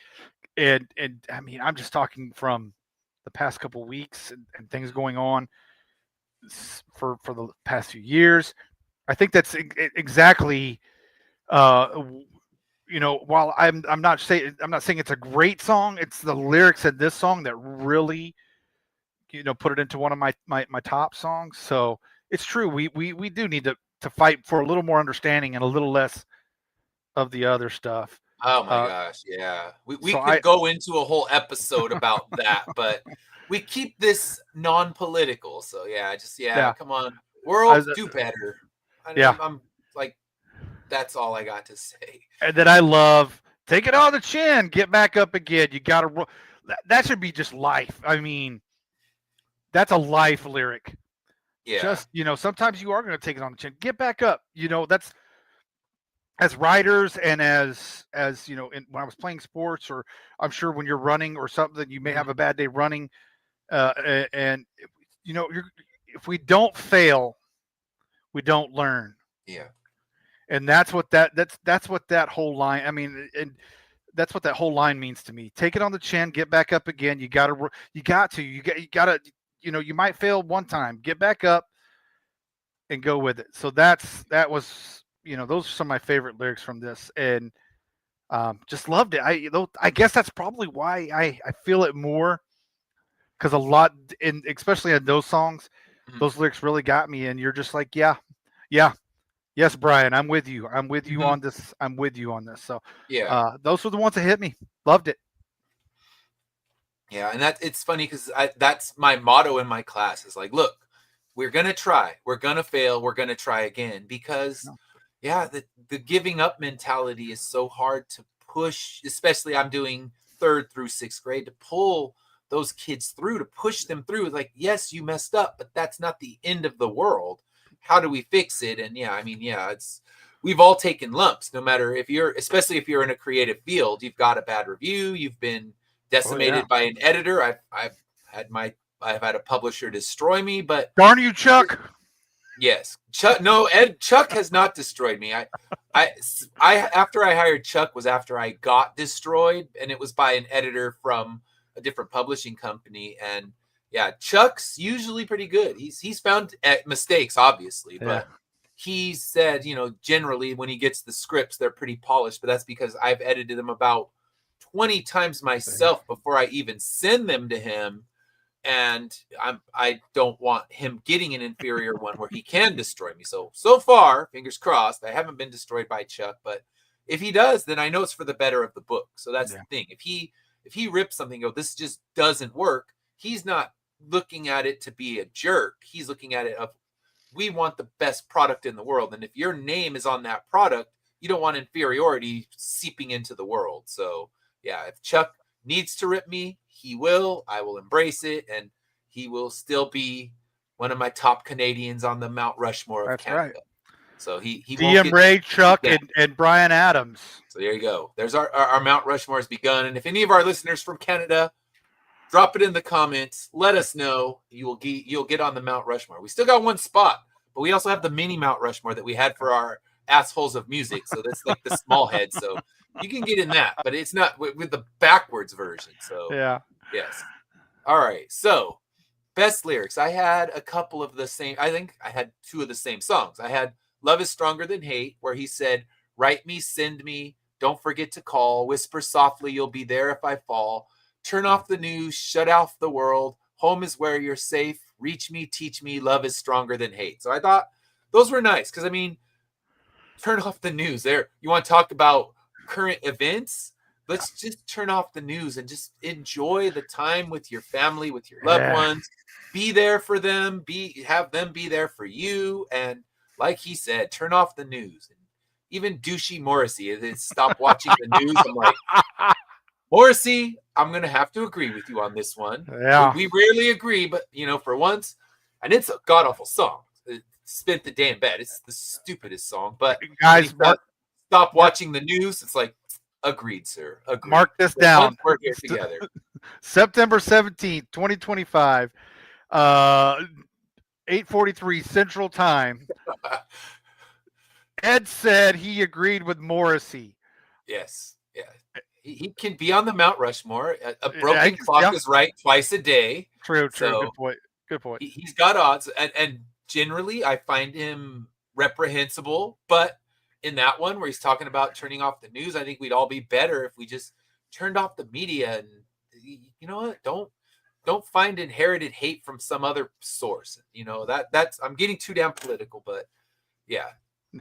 And I mean, I'm just talking from the past couple of weeks and things going on for the past few years. I think that's exactly, while I'm not saying it's a great song, it's the lyrics in this song that really, put it into one of my top songs. So it's true. We do need to fight for a little more understanding and a little less of the other stuff.
Oh my gosh, yeah. We could go into a whole episode about that, but we keep this non-political. So come on. World, do better. I'm like, that's all I got to say.
And then I love, take it on the chin, get back up again. You got to, that should be just life. I mean, that's a life lyric.
Yeah.
Just, sometimes you are going to take it on the chin, get back up. That's, as writers and as when I was playing sports, or I'm sure when you're running or something, you may have a bad day running. And if we don't fail, we don't learn.
Yeah.
And that's what that whole line, I mean, and that's what that whole line means to me. Take it on the chin, get back up again. You gotta, you might fail one time, get back up and go with it. So that was, those are some of my favorite lyrics from this, and just loved it. I guess that's probably why I feel it more, because a lot, especially in those songs, those lyrics really got me, and you're just like, yeah, yes, Bryan, I'm with you. I'm with you on this. I'm with you on this. So those were the ones that hit me. Loved it.
Yeah, and it's funny because that's my motto in my class is like, look, we're gonna try, we're gonna fail, we're gonna try again, because yeah, the giving up mentality is so hard to push, especially I'm doing 3rd through 6th grade, to pull those kids through, to push them through. Like, yes, you messed up, but that's not the end of the world. How do we fix it? And yeah, I mean, yeah, we've all taken lumps, no matter if you're, especially if you're in a creative field, you've got a bad review, you've been decimated by an editor. I've had a publisher destroy me, but
darn you, Chuck.
Yes, Chuck. No, Chuck has not destroyed me. I after I hired Chuck was after I got destroyed, and it was by an editor from a different publishing company. And yeah, Chuck's usually pretty good. He's found mistakes, obviously, but he said, generally when he gets the scripts, they're pretty polished. But that's because I've edited them about 20 times myself before I even send them to him. And I don't want him getting an inferior one where he can destroy me. So far, fingers crossed, I haven't been destroyed by Chuck. But if he does, then I know it's for the better of the book. So that's the thing. If he rips something, this just doesn't work. He's not looking at it to be a jerk. He's looking at it of, we want the best product in the world. And if your name is on that product, you don't want inferiority seeping into the world. So yeah, if Chuck needs to rip me, he will. I will embrace it, and he will still be one of my top Canadians on the Mount Rushmore of Canada. Right. So he
DM Ray, Chuck, and Bryan Adams.
So there you go. There's our Mount Rushmore has begun. And if any of our listeners from Canada, drop it in the comments. Let us know. You'll get on the Mount Rushmore. We still got one spot, but we also have the mini Mount Rushmore that we had for our assholes of music. So that's like the small head. So you can get in that, but it's not with the backwards version. So
yeah.
Yes. All right. So best lyrics. I had a couple of the same. I think I had 2 of the same songs. I had Love is Stronger Than Hate, where he said, write me, send me, don't forget to call, whisper softly, you'll be there if I fall, turn off the news, shut off the world, home is where you're safe, reach me, teach me, love is stronger than hate. So I thought those were nice because, I mean, turn off the news. There, you want to talk about current events? Let's just turn off the news and just enjoy the time with your family, with your loved ones. Be there for them. Have them be there for you. And like he said, turn off the news. And even douchey Morrissey, stop watching the news. I'm like, Morrissey, I'm going to have to agree with you on this one.
Yeah.
We rarely agree, but, for once, and it's a god-awful song. Spent the day in bed. It's the stupidest song. But
guys,
stop watching the news. It's like, agreed, sir. Agreed.
Mark this down.
We're here together.
September 17th, 2025, 8:43 Central Time. Ed said he agreed with Morrissey.
Yes. Yeah. He can be on the Mount Rushmore. A broken clock is right twice a day.
True. So Good point.
He's got odds. And generally, I find him reprehensible. But in that one where he's talking about turning off the news, I think we'd all be better if we just turned off the media. And you know what? Don't find inherited hate from some other source. That's I'm getting too damn political, but yeah.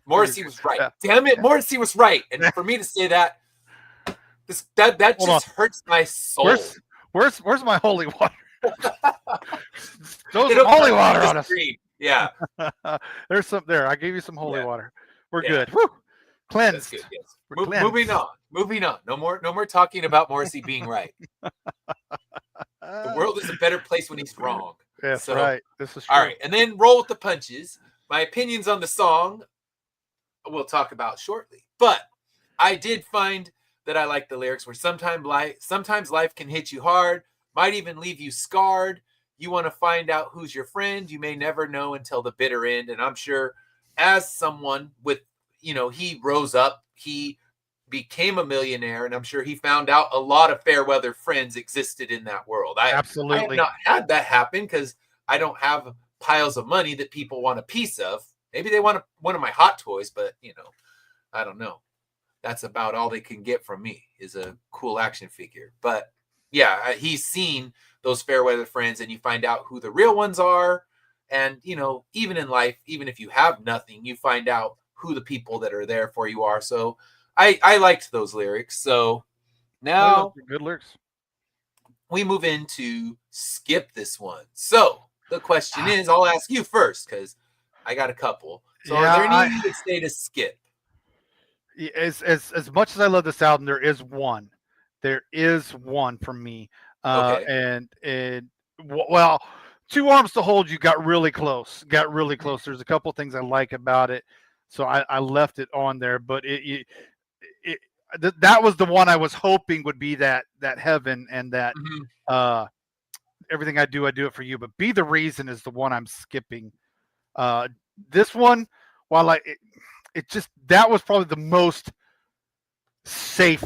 Morrissey was right. Yeah. Damn it, Morrissey was right. And for me to say that, that just hurts my soul.
Where's my holy water? Those holy water on us.
Yeah.
There's some there. I gave you some holy water. We're good. Woo. Cleansed.
Good, yes. Moving on. No more talking about Morrissey being right. The world is a better place when he's wrong.
Yes, right. This is true.
All right, and then roll with the punches. My opinions on the song we'll talk about shortly. But I did find that I like the lyrics where sometimes life can hit you hard, might even leave you scarred. You want to find out who's your friend. You may never know until the bitter end. And I'm sure as someone with, he rose up, he became a millionaire, and I'm sure he found out a lot of fair weather friends existed in that world.
Absolutely.
I have not had that happen because I don't have piles of money that people want a piece of. Maybe they want one of my hot toys, but, I don't know. That's about all they can get from me is a cool action figure. But, yeah, he's seen those fair weather friends, and you find out who the real ones are. And, even in life, even if you have nothing, you find out who the people that are there for you are. So I liked those lyrics. So now
good lyrics.
We move into skip this one. So the question is, I'll ask you first because I got a couple. So are there any you would say to skip?
as much as I love this album, there is one. There is one for me.
Okay.
Well, Two Arms to Hold You got really close. Got really close. There's a couple things I like about it, so I left it on there. But that was the one I was hoping would be that Heaven and that Everything I do it for you. But Be the Reason is the one I'm skipping. This one, while it just that was probably the most safe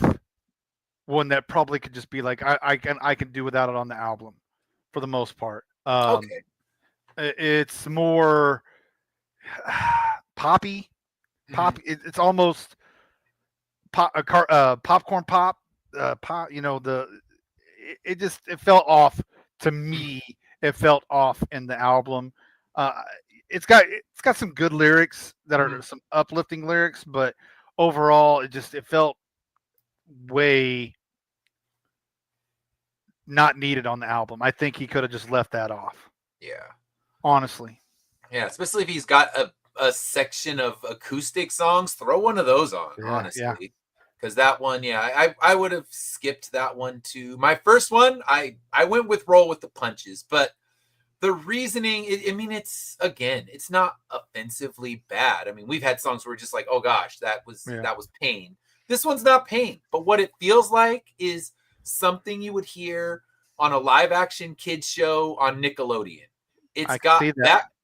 one that probably could just be like I can do without it on the album for the most part.
Okay.
It's more poppy. It's almost popcorn pop. Pop. It felt off to me. It felt off in the album. It's got some good lyrics that are some uplifting lyrics, but overall it felt way not needed on the album. I think he could have just left that off.
Yeah.
Honestly.
Yeah, especially if he's got a section of acoustic songs, throw one of those on, honestly. Because that one, I would have skipped that one too. My first one, I went with Roll with the Punches, but the reasoning, it's not offensively bad. I mean, we've had songs where we're just like, oh gosh, that was pain. This one's not pain, but what it feels like is something you would hear on a live action kids show on Nickelodeon. It's got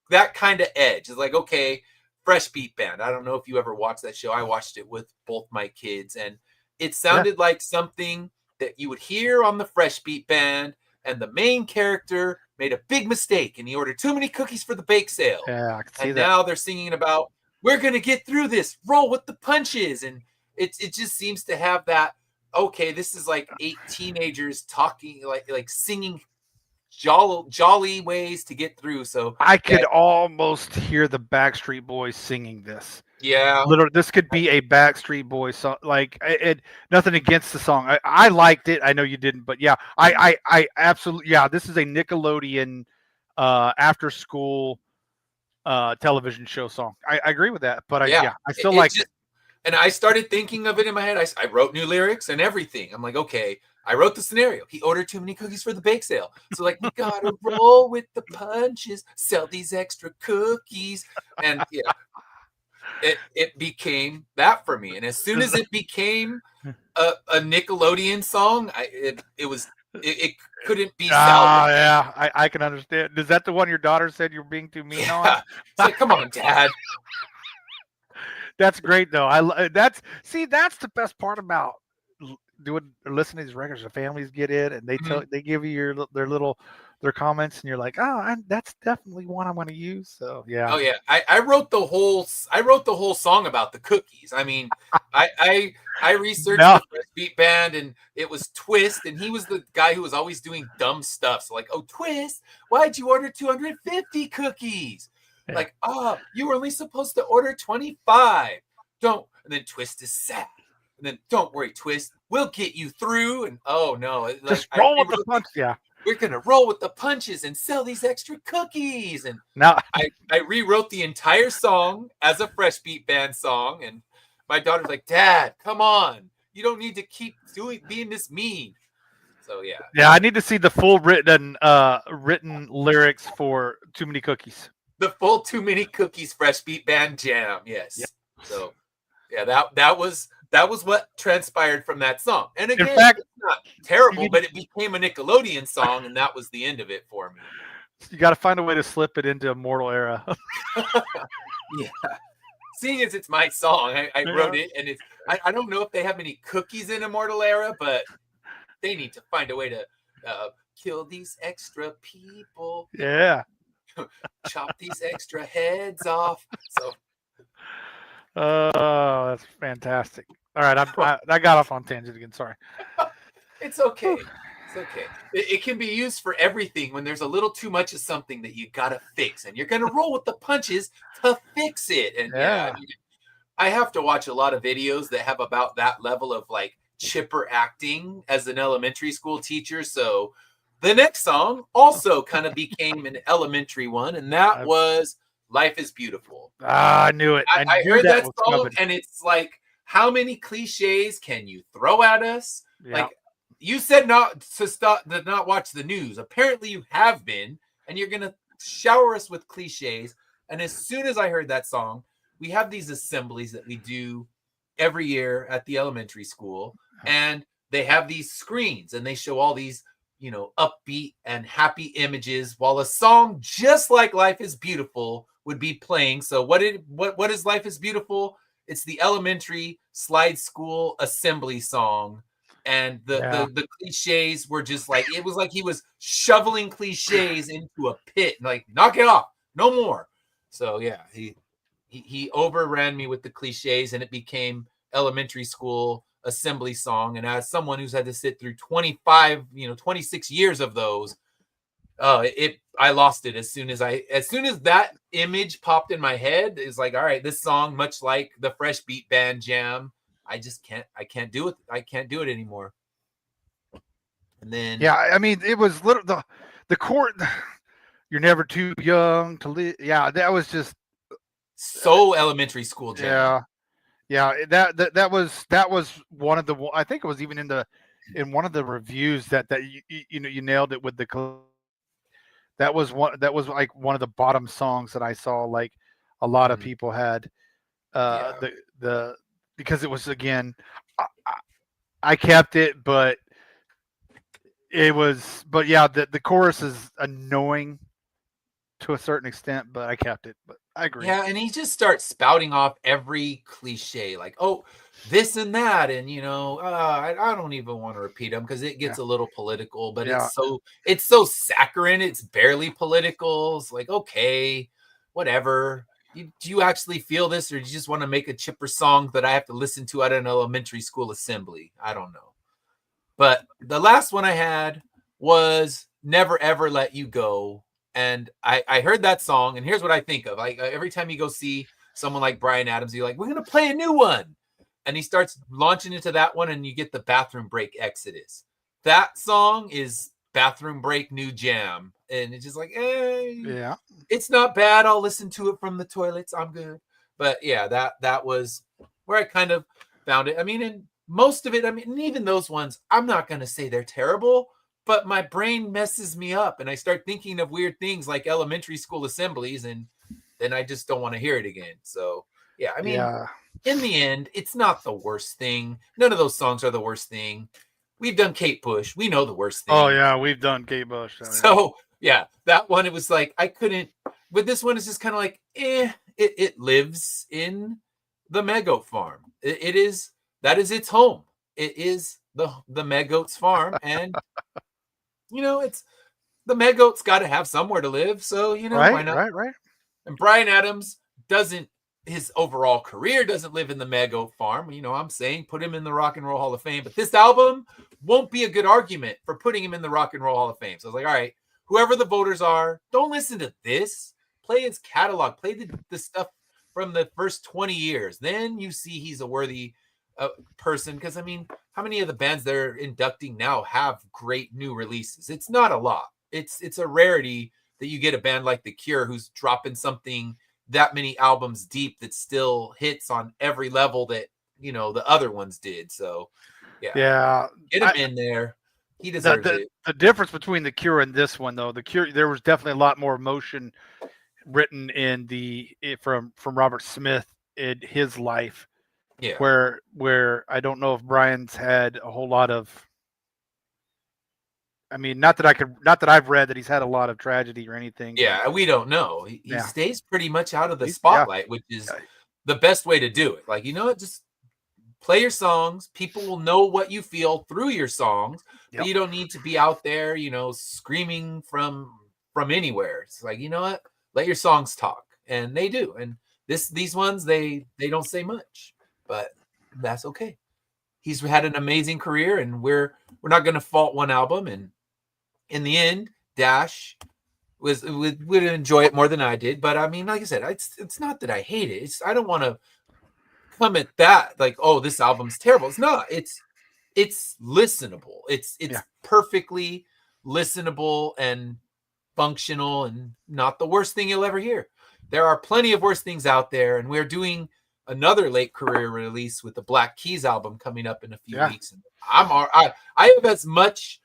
that kind of edge. It's like, okay, Fresh Beat Band. I don't know if you ever watched that show. I watched it with both my kids, and it sounded like something that you would hear on the Fresh Beat Band, and the main character made a big mistake, and he ordered too many cookies for the bake sale.
Yeah, I can see that.
Now they're singing about, we're going to get through this, roll with the punches, and it just seems to have that, okay, this is like 8 teenagers talking, like singing jolly ways to get through. So
I could almost hear the Backstreet Boys singing this.
Yeah,
literally, this could be a Backstreet Boys song. Like it nothing against the song. I liked it. I know you didn't, but yeah, I absolutely, yeah. This is a Nickelodeon after school television show song. I agree with that, but I still like it.
And I started thinking of it in my head. I wrote new lyrics and everything. I'm like, okay, I wrote the scenario. He ordered too many cookies for the bake sale. So like, we got to roll with the punches, sell these extra cookies. And yeah, it became that for me. And as soon as it became a Nickelodeon song, it couldn't be salvaged.
Yeah, I can understand. Is that the one your daughter said you're being too mean on?
It's like, come on, Dad.
That's great though. That's the best part about listening to these records. The families get in and they give you their comments, and you're like, oh, that's definitely one I'm going to use. So yeah.
Oh yeah, I wrote the whole song about the cookies. I mean, I researched the Fresh Beat Band, and it was Twist, and he was the guy who was always doing dumb stuff. So like, oh Twist, why'd you order 250 cookies? Yeah. Like, oh, you were only supposed to order 25. Don't. And then Twist is sad. And then don't worry, Twist, we'll get you through. And oh no,
just roll with the punch. Yeah.
We're going to roll with the punches and sell these extra cookies. And
now
I rewrote the entire song as a Fresh Beat Band song. And my daughter's like, Dad, come on. You don't need to keep being this mean. So, yeah.
Yeah, I need to see the full written lyrics for Too Many Cookies.
The full Too Many Cookies Fresh Beat Band jam. Yes. Yep. So, yeah, that was what transpired from that song. And again, in fact, it's not terrible, but it became a Nickelodeon song, and that was the end of it for me.
You got to find a way to slip it into Immortal Era.
Yeah. Seeing as it's my song, I wrote it, and it's I don't know if they have any cookies in Immortal Era, but they need to find a way to kill these extra people.
Yeah.
Chop these extra heads off. So.
Oh, that's fantastic. All right, I got off on tangent again. Sorry.
It's okay. It's okay. It can be used for everything when there's a little too much of something that you gotta fix, and you're gonna roll with the punches to fix it. And yeah, I have to watch a lot of videos that have about that level of like chipper acting as an elementary school teacher. So the next song also kind of became an elementary one, and that was Life is Beautiful.
I knew it.
I heard that song, and it's like, how many cliches can you throw at us?
Yeah.
Like, you said not to not watch the news. Apparently you have been, and you're going to shower us with cliches. And as soon as I heard that song, we have these assemblies that we do every year at the elementary school, and they have these screens and they show all these, upbeat and happy images while a song just like Life is Beautiful would be playing. So what is Life is Beautiful? It's the elementary slide school assembly song. And the cliches were just like, it was like he was shoveling cliches into a pit, like, knock it off, no more. So yeah, he overran me with the cliches, and it became elementary school assembly song. And as someone who's had to sit through 26 years of those, I lost it as soon as that image popped in my head. It's like, all right, this song, much like the Fresh Beat Band jam, I can't do it. I can't do it anymore. And then,
yeah, I mean, it was the court. You're never too young to live. Yeah, that was just
so elementary school jam.
Yeah. That was one of the. I think it was even in one of the reviews that you nailed it with the. That was like one of the bottom songs that I saw. Like a lot of people had the because it was, again, I kept it, but yeah, the chorus is annoying to a certain extent, but I kept it. But I agree.
Yeah, and he just starts spouting off every cliche, like, oh, this and that, and I don't even want to repeat them because it gets a little political, but it's so saccharine, it's barely political. It's like, okay, whatever. Do you actually feel this, or do you just want to make a chipper song that I have to listen to at an elementary school assembly? I don't know. But the last one I had was Never Ever Let You Go. And I heard that song, and here's what I think of. Like, every time you go see someone like Bryan Adams, you're like, we're going to play a new one. And he starts launching into that one, and you get the Bathroom Break Exodus. That song is Bathroom Break New Jam. And it's just like, it's not bad. I'll listen to it from the toilets. I'm good. But yeah, that was where I kind of found it. I mean, and most of it, I mean, even those ones, I'm not going to say they're terrible, but my brain messes me up, and I start thinking of weird things like elementary school assemblies, and then I just don't want to hear it again. So yeah, I mean, in the end, it's not the worst thing. None of those songs are the worst thing. We've done Kate Bush. We know the worst thing.
Oh yeah, we've done Kate Bush.
So yeah, that one, it was like, I couldn't, but this one is just kind of like, it lives in the Megoat farm. That is its home. It is the Megoat's farm, and it's the Megoat's got to have somewhere to live. So, why not?
Right.
And Bryan Adams his overall career doesn't live in the Megoat farm. I'm saying put him in the Rock and Roll Hall of Fame, but this album won't be a good argument for putting him in the Rock and Roll Hall of Fame. So I was like, all right, whoever the voters are, don't listen to this. Play his catalog. Play the stuff from the first 20 years. Then you see he's a worthy person, because I mean, how many of the bands they're inducting now have great new releases? It's not a lot. It's a rarity that you get a band like The Cure who's dropping something that many albums deep that still hits on every level that the other ones did. So yeah, get him in there. He deserves it.
The difference between The Cure and this one, though, The Cure, there was definitely a lot more emotion written from Robert Smith in his life.
Yeah.
Where I don't know if Brian's had a whole lot of. I mean, not that I've read that he's had a lot of tragedy or anything.
Yeah, we don't know. He stays pretty much out of the spotlight, which is the best way to do it. Like, just play your songs. People will know what you feel through your songs. But you don't need to be out there, screaming from anywhere. It's like, what? Let your songs talk, and they do. And these ones, they don't say much. But that's okay. He's had an amazing career, and we're not going to fault one album. And in the end, Dash would enjoy it more than I did. But I mean, like I said, it's not that I hate it. I don't want to come at that like, oh, this album's terrible. It's not. It's listenable. It's perfectly listenable and functional, and not the worst thing you'll ever hear. There are plenty of worse things out there, and we're doing another late career release with the Black Keys album coming up in a few weeks. And I have as much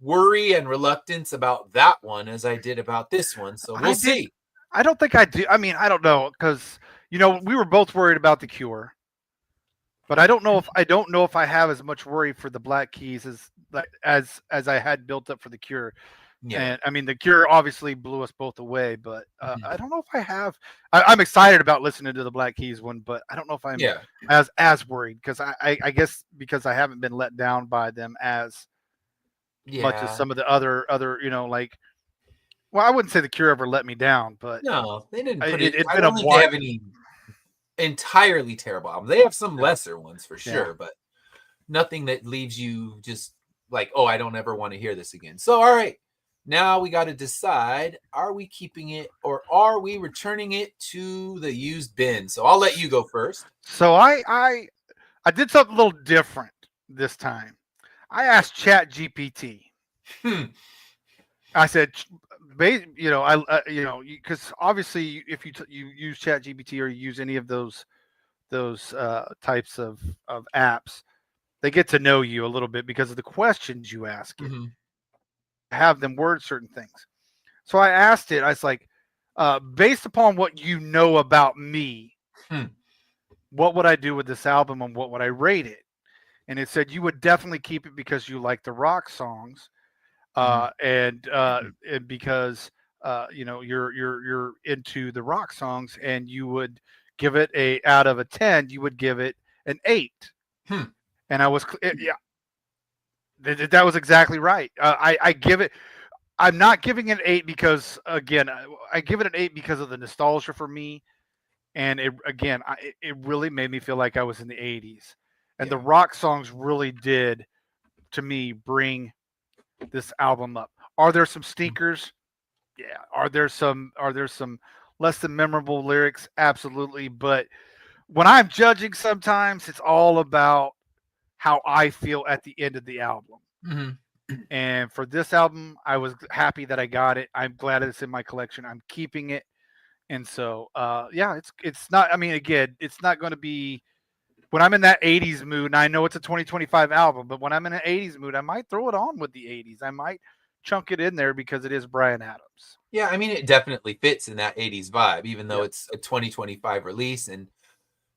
worry and reluctance about that one as I did about this one. So we'll see.
I don't think I do. I mean, I don't know, because we were both worried about The Cure, but I don't know if I have as much worry for the Black Keys as I had built up for The Cure. Yeah. And I mean, The Cure obviously blew us both away, but I don't know if I have. I'm excited about listening to the Black Keys one, but I don't know if I'm as worried, because I guess because I haven't been let down by them as much as some of the other like. Well, I wouldn't say The Cure ever let me down, but
no, they didn't. I don't think they have any entirely terrible albums. They have some lesser ones for sure, but nothing that leaves you just like, oh, I don't ever want to hear this again. So, all right. Now we got to decide, are we keeping it or are we returning it to the used bin? So I'll let you go first.
So I did something a little different this time. I asked ChatGPT. I said, because obviously if you use ChatGPT or you use any of those types of apps, they get to know you a little bit because of the questions you ask it. Have them word certain things. So I asked it, I was like, based upon what you know about me, what would I do with this album and what would I rate it? And it said you would definitely keep it because you like the rock songs, and because you're into the rock songs, and you would give it out of a 10, you would give it an 8. And I was that was exactly right. I give it. I'm not giving it an 8 because, again, I give it an 8 because of the nostalgia for me, and it really made me feel like I was in the 80s, and the rock songs really did, to me, bring this album up. Are there some stinkers? Yeah. Are there some less than memorable lyrics? Absolutely. But when I'm judging, sometimes it's all about how I feel at the end of the album. And for this album, I was happy that I got it. I'm glad it's in my collection. I'm keeping it. And so, it's not, I mean, again, it's not going to be, when I'm in that 80s mood, and I know it's a 2025 album, but when I'm in an 80s mood, I might throw it on with the 80s. I might chunk it in there because it is Bryan Adams.
Yeah, I mean, it definitely fits in that 80s vibe, even though it's a 2025 release. And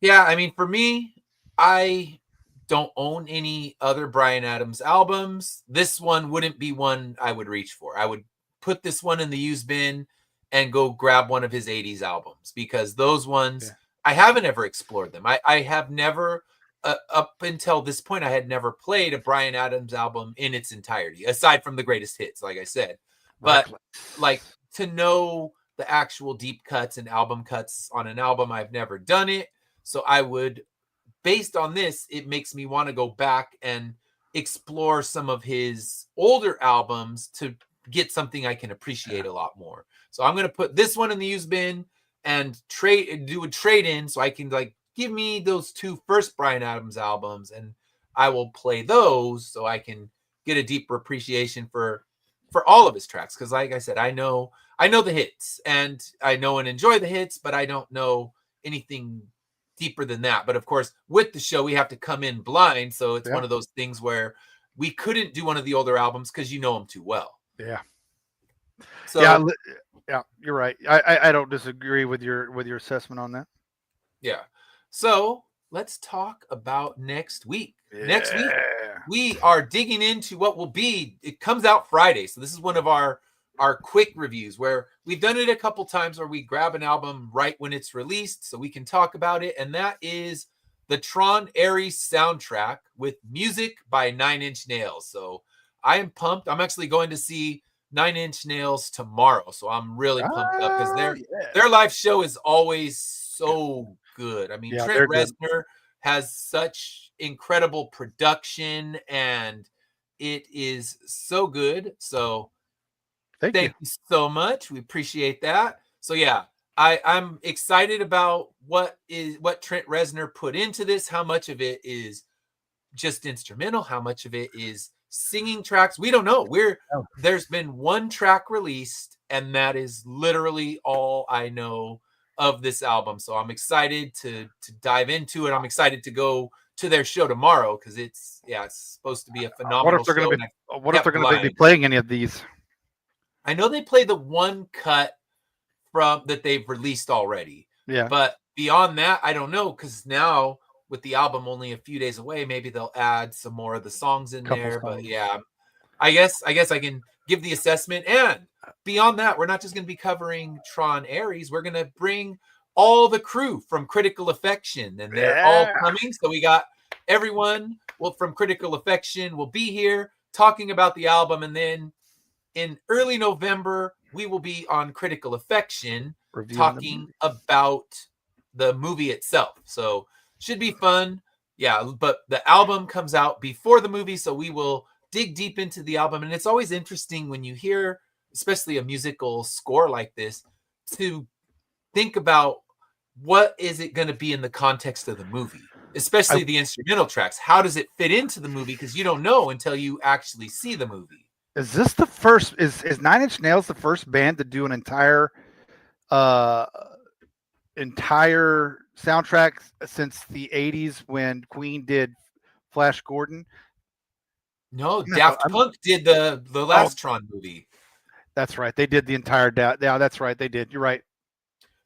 yeah, I mean, for me, I don't own any other Bryan Adams albums. This one wouldn't be one I would reach for. I would put this one in the used bin and go grab one of his 80s albums, because those ones, I haven't ever explored them. I have never, up until this point, I had never played a Bryan Adams album in its entirety, aside from the greatest hits, like I said. But like, to know the actual deep cuts and album cuts on an album, I've never done it. So I would, based on this, it makes me want to go back and explore some of his older albums to get something I can appreciate a lot more. So I'm going to put this one in the used bin and do a trade in, so I can, like, give me those 2 first Bryan Adams albums, and I will play those so I can get a deeper appreciation for all of his tracks. Because, like I said, I know the hits, and I know and enjoy the hits, but I don't know anything deeper than that. But of course, with the show, we have to come in blind, so it's one of those things where we couldn't do one of the older albums because you know them too well. So
yeah, you're right. I don't disagree with your assessment on that.
Yeah. So let's talk about next week. Next week, we are digging into what will be, it comes out Friday. So this is one of our quick reviews, where we've done it a couple times where we grab an album right when it's released so we can talk about it. And that is the Tron Ares soundtrack with music by 9 Inch Nails. So I am pumped. I'm actually going to see 9 Inch Nails tomorrow. So I'm really pumped up because their live show is always so good. I mean, Trent Reznor has such incredible production, and it is so good. So thank you so much. We appreciate that. So yeah, I'm excited about what Trent Reznor put into this, how much of it is just instrumental, how much of it is singing tracks. We don't know. There's been one track released, and that is literally all I know of this album. So I'm excited to dive into it. I'm excited to go to their show tomorrow because it's supposed to be a phenomenal show.
What if they're going to be playing any of these?
I know they play the one cut from that they've released already.
Yeah.
But beyond that, I don't know, because now with the album only a few days away, maybe they'll add some more of the songs in there. But yeah, I guess I can give the assessment. And beyond that, we're not just going to be covering Tron Ares. We're going to bring all the crew from Critical Affection, and they're all coming. So we got everyone from Critical Affection will be here talking about the album, and then in early November, we will be on Critical Affection talking about the movie itself. So should be fun. Yeah, but the album comes out before the movie, so we will dig deep into the album. And it's always interesting when you hear, especially a musical score like this, to think about what is it going to be in the context of the movie, especially the instrumental tracks. How does it fit into the movie? Because you don't know until you actually see the movie.
Is this the first? Is Nine Inch Nails the first band to do an entire soundtrack since the '80s when Queen did Flash Gordon?
No, Daft Punk did the last Tron movie.
That's right. They did the entire. Yeah, that's right. They did. You're right.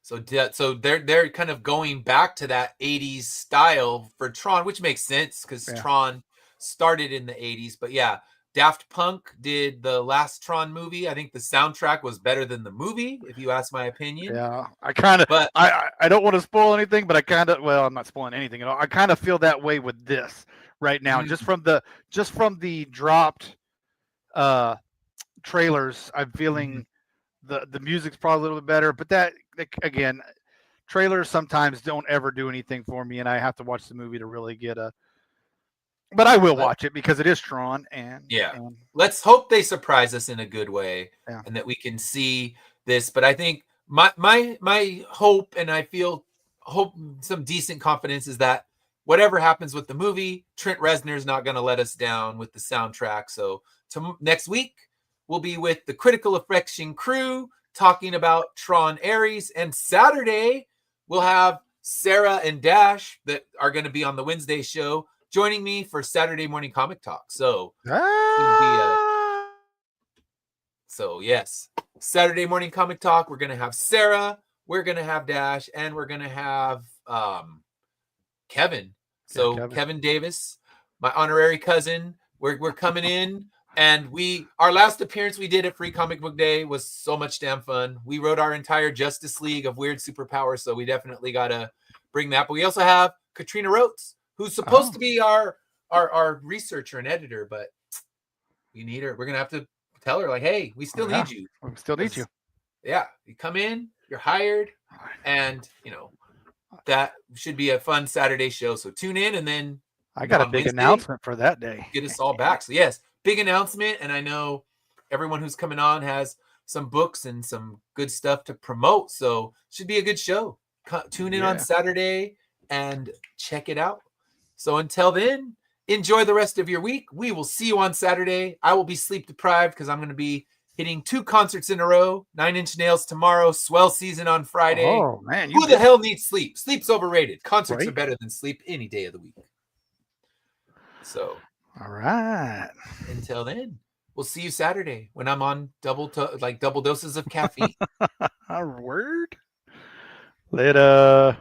So they're kind of going back to that '80s style for Tron, which makes sense because Tron started in the '80s. But yeah. Daft Punk did the last Tron movie. I think the soundtrack was better than the movie, if you ask my opinion.
Yeah, I don't want to spoil anything, but I'm not spoiling anything at all. I kind of feel that way with this right now, just from the dropped trailers. I'm feeling the music's probably a little bit better, but that again, trailers sometimes don't ever do anything for me, and I have to watch the movie to really get a. But I will watch it because it is Tron, and
let's hope they surprise us in a good way, and that we can see this. But I think my hope, and I hope some decent confidence, is that whatever happens with the movie, Trent Reznor's not going to let us down with the soundtrack. So next week we'll be with the Critical Affection crew talking about Tron Ares, and Saturday we'll have Sarah and Dash that are going to be on the Wednesday show joining me for Saturday morning comic talk. So, yes, Saturday morning comic talk. We're gonna have Sarah, we're gonna have Dash, and we're gonna have Kevin. So Kevin Davis, my honorary cousin. We're coming in, and our last appearance we did at Free Comic Book Day was so much damn fun. We wrote our entire Justice League of Weird Superpowers, so we definitely gotta bring that. But we also have Katrina Rotes, who's supposed to be our researcher and editor, but we need her. We're going to have to tell her, like, hey, we still need you.
We still need you.
Yeah. You come in, you're hired, and, that should be a fun Saturday show. So tune in, and then
I got a big announcement for that day.
Get us all back. So, yes, big announcement, and I know everyone who's coming on has some books and some good stuff to promote, so should be a good show. Tune in on Saturday and check it out. So until then, enjoy the rest of your week. We will see you on Saturday. I will be sleep deprived because I'm going to be hitting 2 concerts in a row. 9 Inch Nails tomorrow, Swell Season on Friday.
Oh, man.
Who the hell needs sleep? Sleep's overrated. Concerts are better than sleep any day of the week. So.
All right.
Until then, we'll see you Saturday when I'm on double doses of caffeine.
Word. Later.